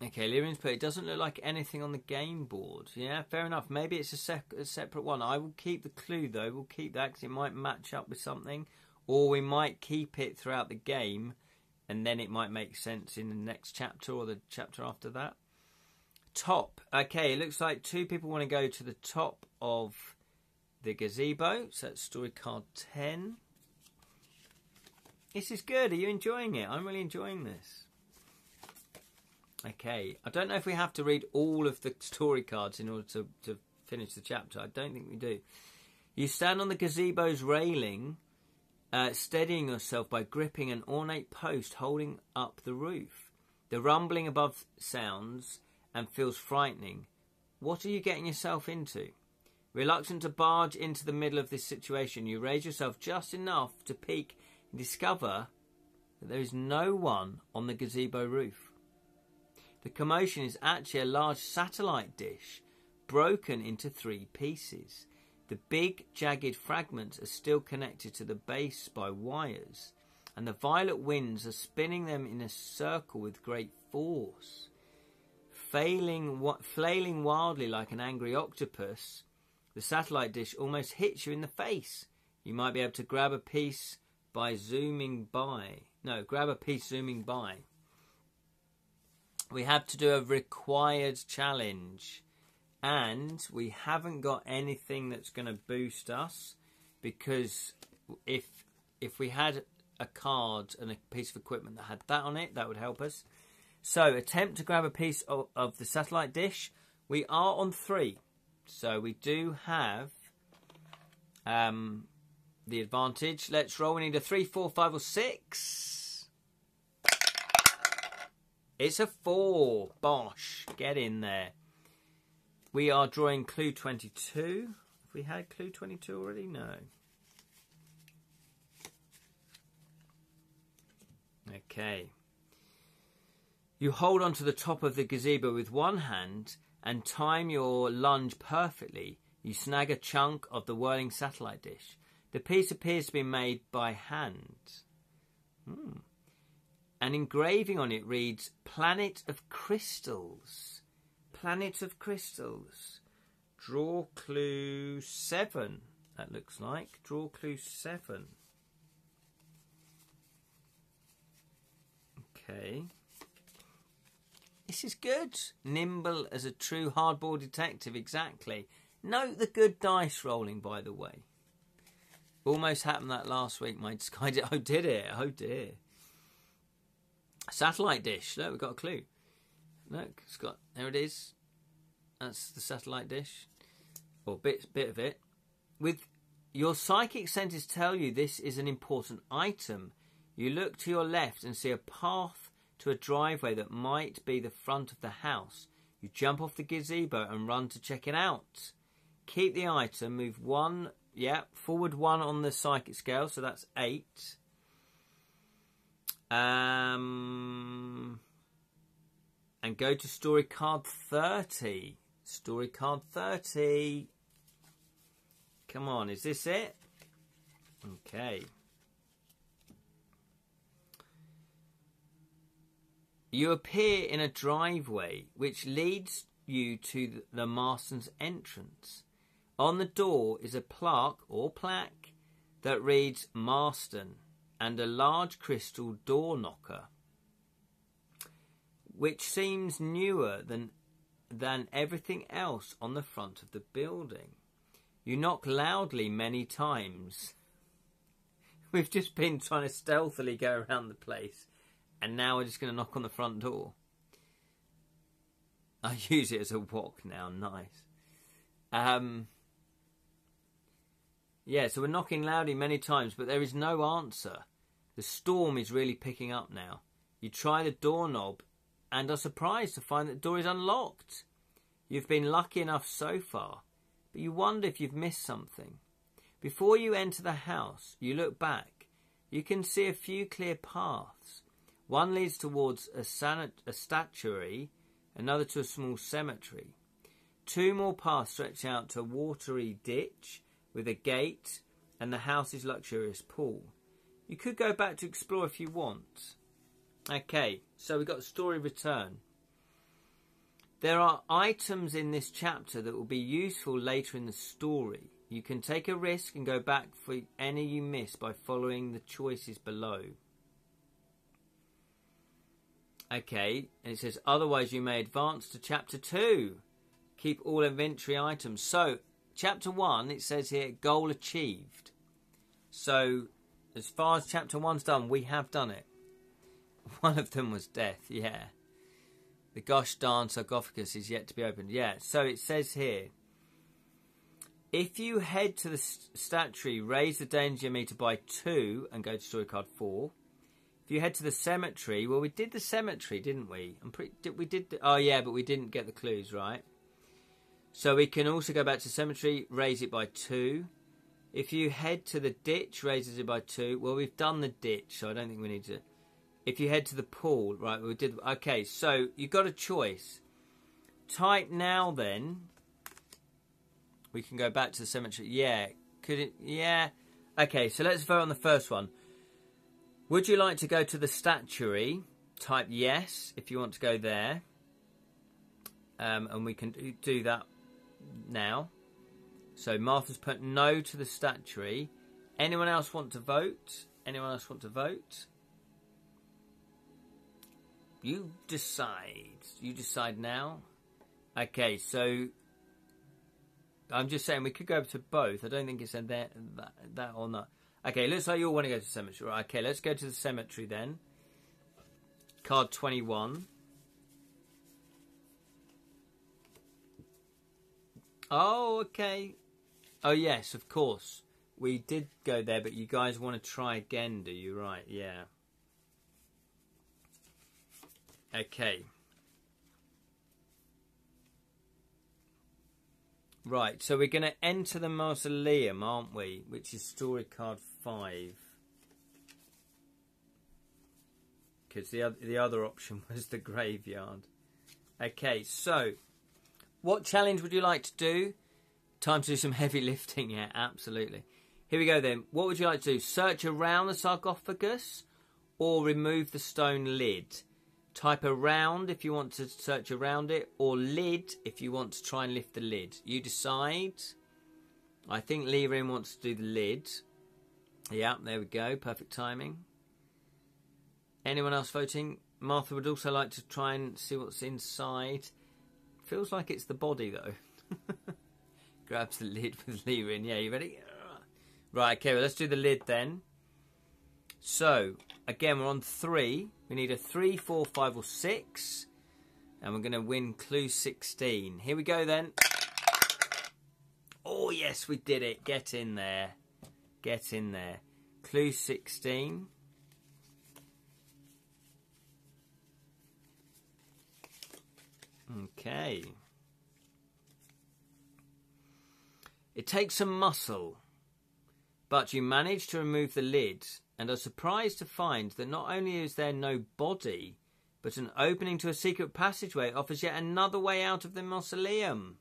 Okay, Lyrian's put, it doesn't look like anything on the game board. Yeah, fair enough. Maybe it's a separate one. I will keep the clue, though. We'll keep that because it might match up with something. Or we might keep it throughout the game, and then it might make sense in the next chapter or the chapter after that. Top. Okay, it looks like 2 people want to go to the top of the gazebo. So that's story card 10. This is good. Are you enjoying it? I'm really enjoying this. Okay, I don't know if we have to read all of the story cards in order to finish the chapter. I don't think we do. You stand on the gazebo's railing, steadying yourself by gripping an ornate post holding up the roof. The rumbling above sounds and feels frightening. What are you getting yourself into? Reluctant to barge into the middle of this situation, you raise yourself just enough to peek and discover that there is no one on the gazebo roof. The commotion is actually a large satellite dish broken into 3 pieces. The big, jagged fragments are still connected to the base by wires, and the violet winds are spinning them in a circle with great force. Flailing wildly like an angry octopus, the satellite dish almost hits you in the face. You might be able to grab a piece zooming by. We have to do a required challenge. And we haven't got anything that's going to boost us, because if we had a card and a piece of equipment that had that on it, that would help us. So attempt to grab a piece of the satellite dish. We are on 3. So we do have the advantage. Let's roll. We need a 3, 4, 5 or 6. It's a 4. Bosh. Get in there. We are drawing clue 22. Have we had clue 22 already? No. Okay. You hold onto the top of the gazebo with one hand and time your lunge perfectly. You snag a chunk of the whirling satellite dish. The piece appears to be made by hand. An engraving on it reads, Planet of Crystals. Planet of Crystals. Draw clue 7, that looks like. Draw clue 7. Okay. This is good. Nimble as a true hardball detective, exactly. Note the good dice rolling, by the way. Almost happened that last week, my Sky did. Oh, did it? Oh, dear. Satellite dish. Look, we've got a clue. Look, it's got... There it is. That's the satellite dish. Or bit of it. With your psychic senses tell you this is an important item. You look to your left and see a path to a driveway that might be the front of the house. You jump off the gazebo and run to check it out. Keep the item, move 1, forward 1 on the psychic scale, so that's 8. And go to story card 30. Story card 30. Come on, is this it? Okay. You appear in a driveway which leads you to the Marsden's entrance. On the door is a plaque that reads Marsden and a large crystal door knocker, which seems newer than everything else on the front of the building. You knock loudly many times. We've just been trying to stealthily go around the place, and now we're just going to knock on the front door. I use it as a walk now. Nice. Yeah, so we're knocking loudly many times, but there is no answer. The storm is really picking up now. You try the doorknob and are surprised to find that the door is unlocked. You've been lucky enough so far, but you wonder if you've missed something. Before you enter the house, you look back. You can see a few clear paths. One leads towards a statuary, another to a small cemetery. 2 more paths stretch out to a watery ditch with a gate and the house's luxurious pool. You could go back to explore if you want. Okay, so we've got story return. There are items in this chapter that will be useful later in the story. You can take a risk and go back for any you miss by following the choices below. Okay, and it says, otherwise you may advance to chapter 2. Keep all inventory items. So, chapter 1, it says here, goal achieved. So, as far as chapter 1's done, we have done it. One of them was death, yeah. The gosh darn sarcophagus is yet to be opened. Yeah, so it says here, if you head to the stat tree, raise the danger meter by 2 and go to story card 4. If you head to the cemetery, well, we did the cemetery, didn't we? Oh, yeah, but we didn't get the clues, right? So we can also go back to cemetery, raise it by 2. If you head to the ditch, raises it by 2. Well, we've done the ditch, so I don't think we need to. If you head to the pool, right, we did. Okay, so you've got a choice. Type now, then. We can go back to the cemetery. Yeah, could it? Yeah. Okay, so let's vote on the first one. Would you like to go to the statuary? Type yes if you want to go there. And we can do that now. So Martha's put no to the statuary. Anyone else want to vote? Anyone else want to vote? You decide. You decide now. Okay, so I'm just saying we could go to both. I don't think it's that or not. Okay, looks like you all want to go to the cemetery. Right, okay, let's go to the cemetery then. Card 21. Oh, okay. Oh, yes, of course. We did go there, but you guys want to try again, do you? Right, yeah. Okay. Right, so we're going to enter the mausoleum, aren't we? Which is story card 5. Because the other option was the graveyard. Okay, so what challenge would you like to do? Time to do some heavy lifting, yeah, absolutely. Here we go then. What would you like to do? Search around the sarcophagus or remove the stone lid? Type around if you want to search around it, or lid if you want to try and lift the lid. You decide. I think Lirin wants to do the lid. Yeah, there we go. Perfect timing. Anyone else voting? Martha would also like to try and see what's inside. Feels like it's the body though. Grabs the lid with Lirin. Yeah, you ready? Right, okay, well, let's do the lid then. So, again, we're on 3. We need a 3, 4, 5 or 6. And we're going to win clue 16. Here we go then. Oh, yes, we did it. Get in there. Get in there. Clue 16. Okay. It takes some muscle, but you manage to remove the lid and are surprised to find that not only is there no body, but an opening to a secret passageway offers yet another way out of the mausoleum.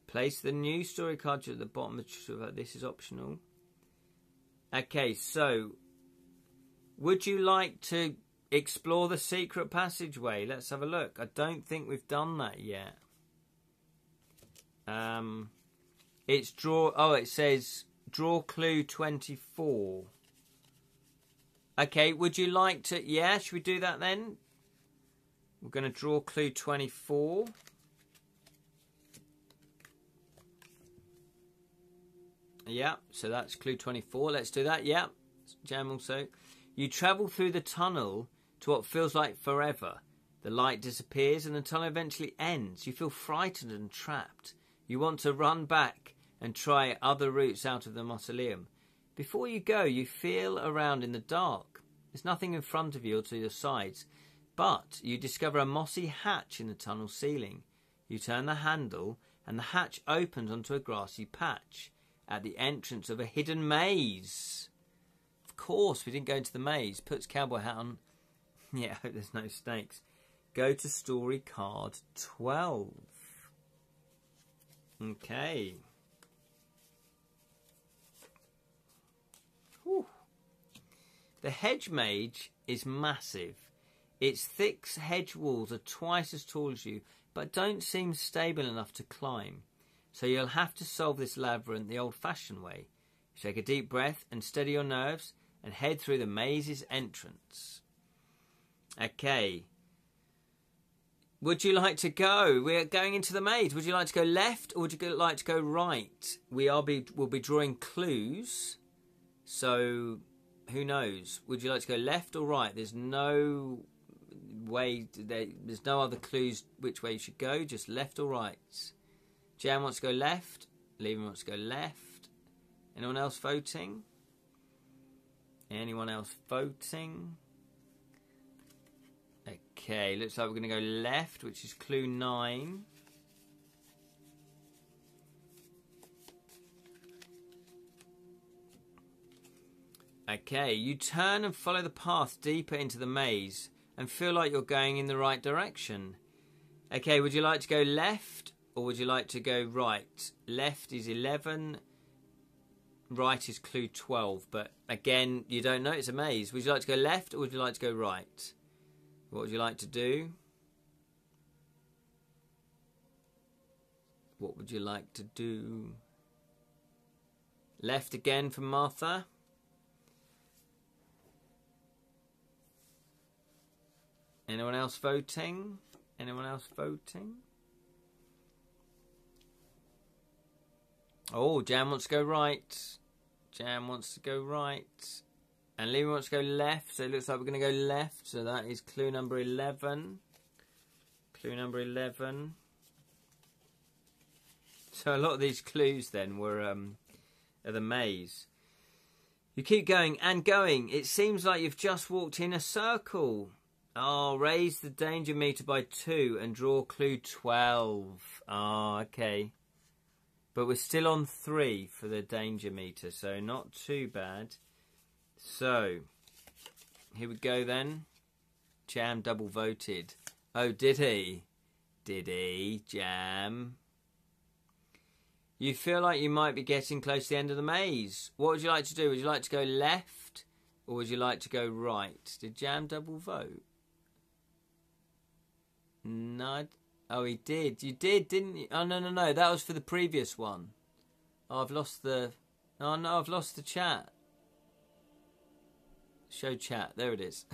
Place the new story card at the bottom of the... This is optional. Okay, so would you like to explore the secret passageway? Let's have a look. I don't think we've done that yet. It's draw... Oh, it says draw clue 24. Okay, would you like to... Yeah, should we do that then? We're going to draw clue 24. Yeah, so that's clue 24. Let's do that. Yeah, Jam also. You travel through the tunnel to what feels like forever. The light disappears and the tunnel eventually ends. You feel frightened and trapped. You want to run back and try other routes out of the mausoleum. Before you go, you feel around in the dark. There's nothing in front of you or to your sides, but you discover a mossy hatch in the tunnel ceiling. You turn the handle and the hatch opens onto a grassy patch at the entrance of a hidden maze. Of course, we didn't go into the maze. Puts cowboy hat on. Yeah, I hope there's no snakes. Go to story card 12. Okay. Whew. The hedge mage is massive. Its thick hedge walls are twice as tall as you, but don't seem stable enough to climb. So you'll have to solve this labyrinth the old-fashioned way. You take a deep breath and steady your nerves and head through the maze's entrance. Okay. Would you like to go? We're going into the maze. Would you like to go left or would you like to go right? We'll be drawing clues. So, who knows? Would you like to go left or right? There's no way. There's no other clues which way you should go. Just left or right. Jan wants to go left. Levi wants to go left. Anyone else voting? Anyone else voting? Okay, looks like we're going to go left, which is clue 9. Okay, you turn and follow the path deeper into the maze and feel like you're going in the right direction. Okay, would you like to go left or would you like to go right? Left is 11, right is clue 12, but again, you don't know, it's a maze. Would you like to go left or would you like to go right? What would you like to do? What would you like to do? Left again from Martha. Anyone else voting? Anyone else voting? Oh, Jan wants to go right. Jan wants to go right. And Lee wants to go left, so it looks like we're going to go left. So that is clue number 11. Clue number 11. So a lot of these clues then were are the maze. You keep going and going. It seems like you've just walked in a circle. Oh, raise the danger meter by 2 and draw clue 12. Oh, okay. But we're still on 3 for the danger meter, so not too bad. So, here we go then. Jam double voted. Oh, did he? Did he, Jam? You feel like you might be getting close to the end of the maze. What would you like to do? Would you like to go left or would you like to go right? Did Jam double vote? No. Oh, he did. You did, didn't you? Oh, no. That was for the previous one. Oh, I've lost the... Oh, no, I've lost the chat. Show chat. There it is.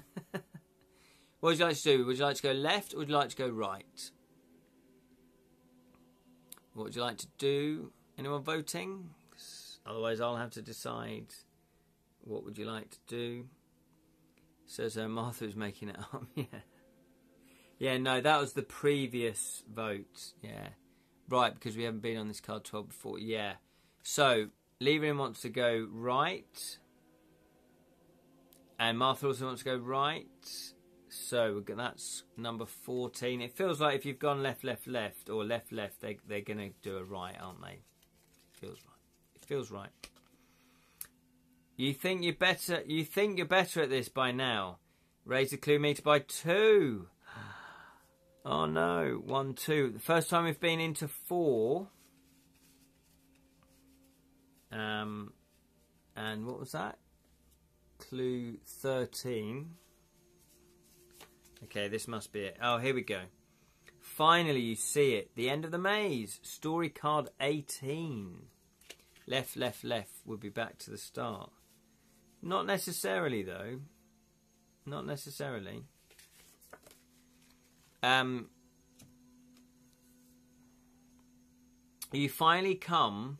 What would you like to do? Would you like to go left or would you like to go right? What would you like to do? Anyone voting? Otherwise, I'll have to decide. What would you like to do? So Martha's making it up. Yeah. Yeah, no, that was the previous vote. Yeah. Right, because we haven't been on this card 12 before. Yeah. So, Leverin wants to go right. And Martha also wants to go right. So, that's number 14. It feels like if you've gone left, or left, they're going to do a right, aren't they? It feels right. It feels right. You think you're better at this by now. Raise the clue meter by 2. Oh no, 1, 2. The first time we've been into 4. And what was that? Clue 13. Okay, this must be it. Oh, here we go. Finally, you see it. The end of the maze. Story card 18. Left would be back to the start. Not necessarily, though. Not necessarily. You finally come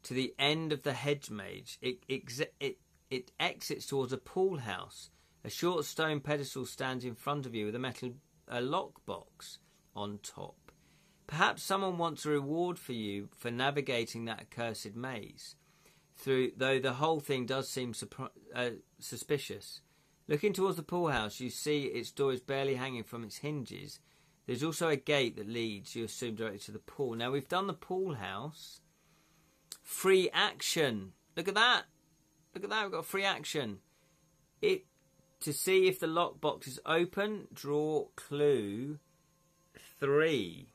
to the end of the hedge maze. It exits towards a pool house. A short stone pedestal stands in front of you with a metal lockbox on top. Perhaps someone wants a reward for you for navigating that accursed maze. Though the whole thing does seem suspicious. Looking towards the pool house, you see its door is barely hanging from its hinges. There's also a gate that leads, you assume, directly to the pool. Now, we've done the pool house. Free action. Look at that. Look at that. We've got free action. To see if the lockbox is open, draw clue 3.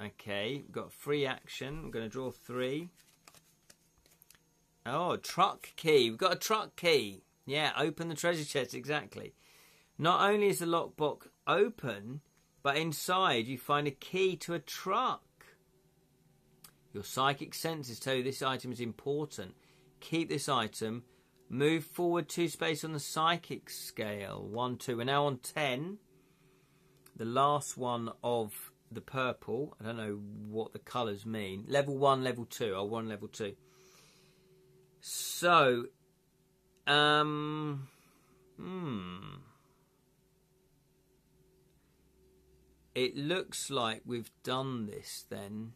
Okay, we've got free action. I'm going to draw 3. Oh, truck key. We've got a truck key. Yeah, open the treasure chest, exactly. Not only is the lockbox open, but inside you find a key to a truck. Your psychic senses tell you this item is important. Keep this item. Move forward 2 space on the psychic scale. 1, 2. We're now on 10. The last one of the purple. I don't know what the colours mean. Level 1, level 2. Oh, 1, level 2. So, it looks like we've done this then.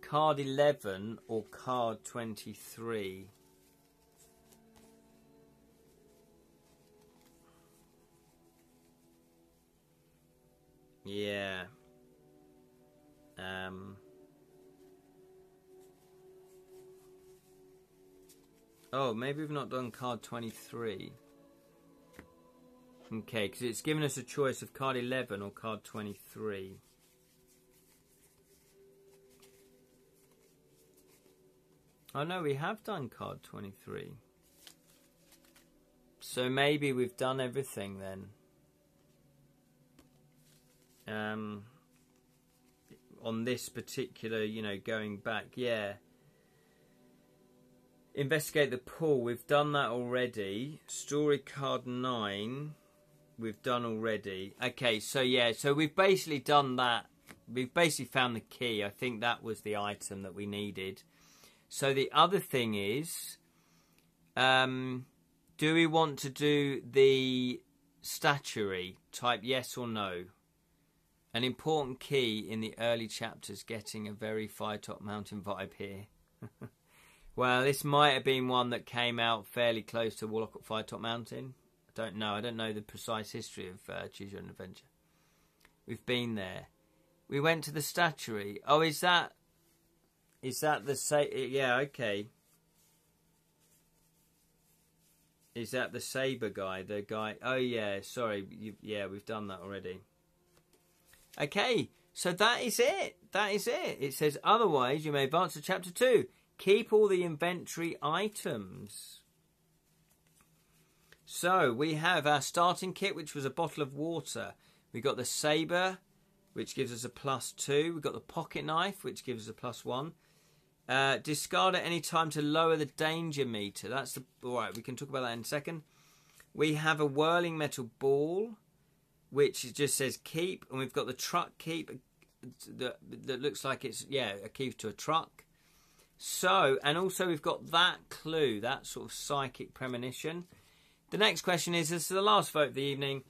Card 11 or card 23. Yeah. Oh, maybe we've not done card 23. Okay, because it's given us a choice of card 11 or card 23. Oh no, we have done card 23. So maybe we've done everything then. On this particular, you know, going back, yeah. Investigate the pool, we've done that already. Story card 9, we've done already. Okay, so yeah, so we've basically done that. We've basically found the key. I think that was the item that we needed. So the other thing is, do we want to do the statuary? Type yes or no. An important key in the early chapters, getting a very Firetop Mountain vibe here. Well, this might have been one that came out fairly close to Warlock at Firetop Mountain. I don't know. I don't know the precise history of Choose Your Own Adventure. We've been there. We went to the statuary. Oh, is that the yeah, okay. Is that the saber guy? The guy? Oh yeah, sorry. Yeah, we've done that already. Okay, so that is it. That is it. It says otherwise you may advance to chapter 2. Keep all the inventory items. So we have our starting kit, which was a bottle of water. We got the saber, which gives us a +2. We've got the pocket knife, which gives us a +1. Discard at any time to lower the danger meter. That's the all right. We can talk about that in a second. We have a whirling metal ball, which just says keep, and we've got the truck keep that looks like it's a key to a truck. So, and also we've got that clue, that sort of psychic premonition. The next question is, this is the last vote of the evening.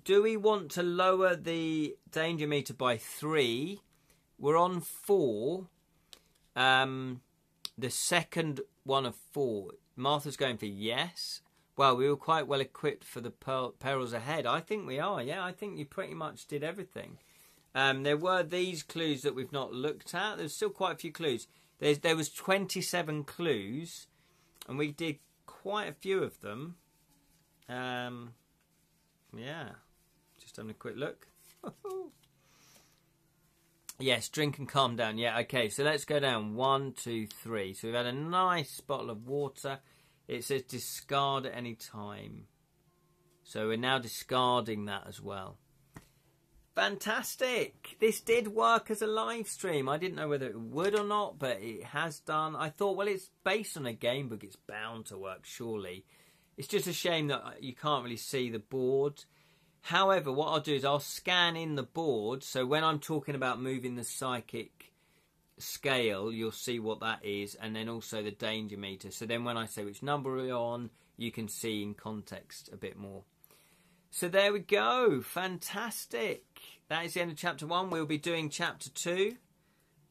Do we want to lower the danger meter by 3? We're on 4. The second one of 4. Martha's going for yes. Well, we were quite well equipped for the perils ahead. I think we are, yeah. I think you pretty much did everything. There were these clues that we've not looked at. There's still quite a few clues. There was 27 clues, and we did quite a few of them. Yeah, just having a quick look. Yes, drink and calm down. Yeah, okay, so let's go down. 1, 2, 3. So we've had a nice bottle of water. It says discard at any time. So we're now discarding that as well. Fantastic! This did work as a live stream. I didn't know whether it would or not, but it has done. I thought, well, it's based on a game book. It's bound to work, surely. It's just a shame that you can't really see the board. However, what I'll do is I'll scan in the board. So when I'm talking about moving the psychic scale, you'll see what that is. And then also the danger meter. So then when I say which number we're on, you can see in context a bit more. So there we go. Fantastic. That is the end of chapter 1. We'll be doing chapter 2,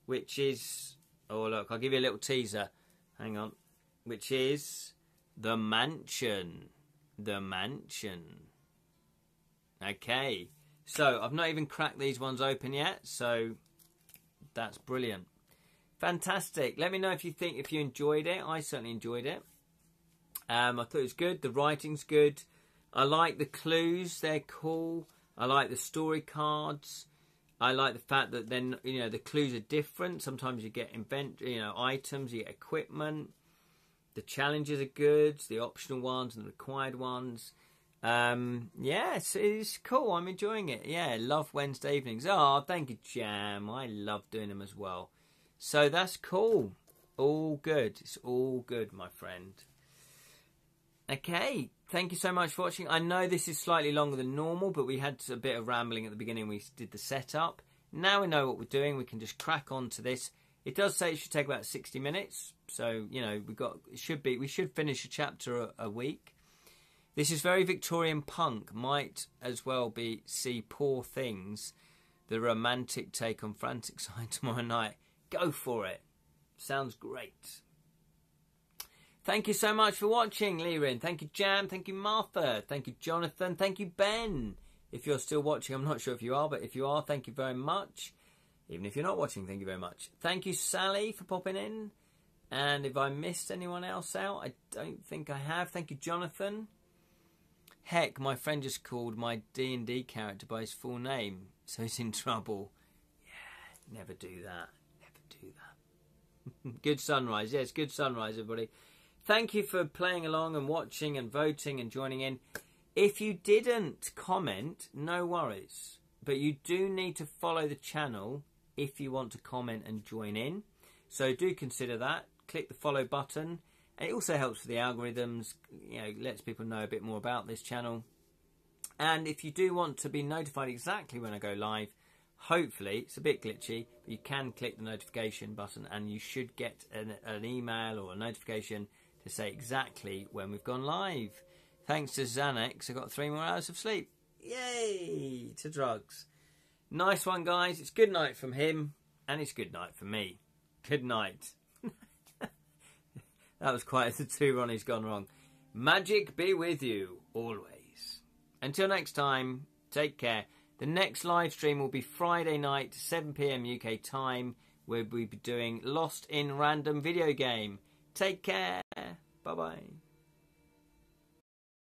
which is... Oh, look, I'll give you a little teaser. Hang on. Which is the mansion. The mansion. Okay. So I've not even cracked these ones open yet. So that's brilliant. Fantastic. Let me know if you enjoyed it. I certainly enjoyed it. I thought it was good. The writing's good. I like the clues, they're cool. I like the story cards. I like the fact that then, the clues are different. Sometimes you get items, you get equipment. The challenges are good, the optional ones and the required ones. Yes, it's cool. I'm enjoying it. Yeah, love Wednesday evenings. Oh, thank you, Jam. I love doing them as well. So that's cool. All good. It's all good, my friend. Okay, thank you so much for watching. I know this is slightly longer than normal, but we had a bit of rambling at the beginning. We did the setup. Now we know what we're doing. We can just crack on to this. It does say it should take about 60 minutes. So, you know, we should finish a chapter a week. This is very Victorian punk. Might as well be See Poor Things, the romantic take on Frantic Side tomorrow night. Go for it. Sounds great. Thank you so much for watching, Lirin. Thank you, Jam. Thank you, Martha. Thank you, Jonathan. Thank you, Ben. If you're still watching, I'm not sure if you are, but if you are, thank you very much. Even if you're not watching, thank you very much. Thank you, Sally, for popping in. And if I missed anyone else out, I don't think I have. Thank you, Jonathan. Heck, my friend just called my D&D character by his full name, so he's in trouble. Yeah, never do that. Never do that. Good sunrise. Yes, good sunrise, everybody. Thank you for playing along and watching and voting and joining in. If you didn't comment, no worries. But you do need to follow the channel if you want to comment and join in. So do consider that. Click the follow button. And it also helps with the algorithms. You know, lets people know a bit more about this channel. And if you do want to be notified exactly when I go live, hopefully, it's a bit glitchy, but you can click the notification button and you should get an email or a notification to say exactly when we've gone live. Thanks to Xanax, I got 3 more hours of sleep. Yay! To drugs. Nice one, guys. It's good night from him, and it's good night from me. Good night. That was quite the 2 Ronnie's gone wrong. Magic be with you, always. Until next time, take care. The next live stream will be Friday night, 7 PM UK time, where we'll be doing Lost in Random Video Game. Take care. Bye-bye.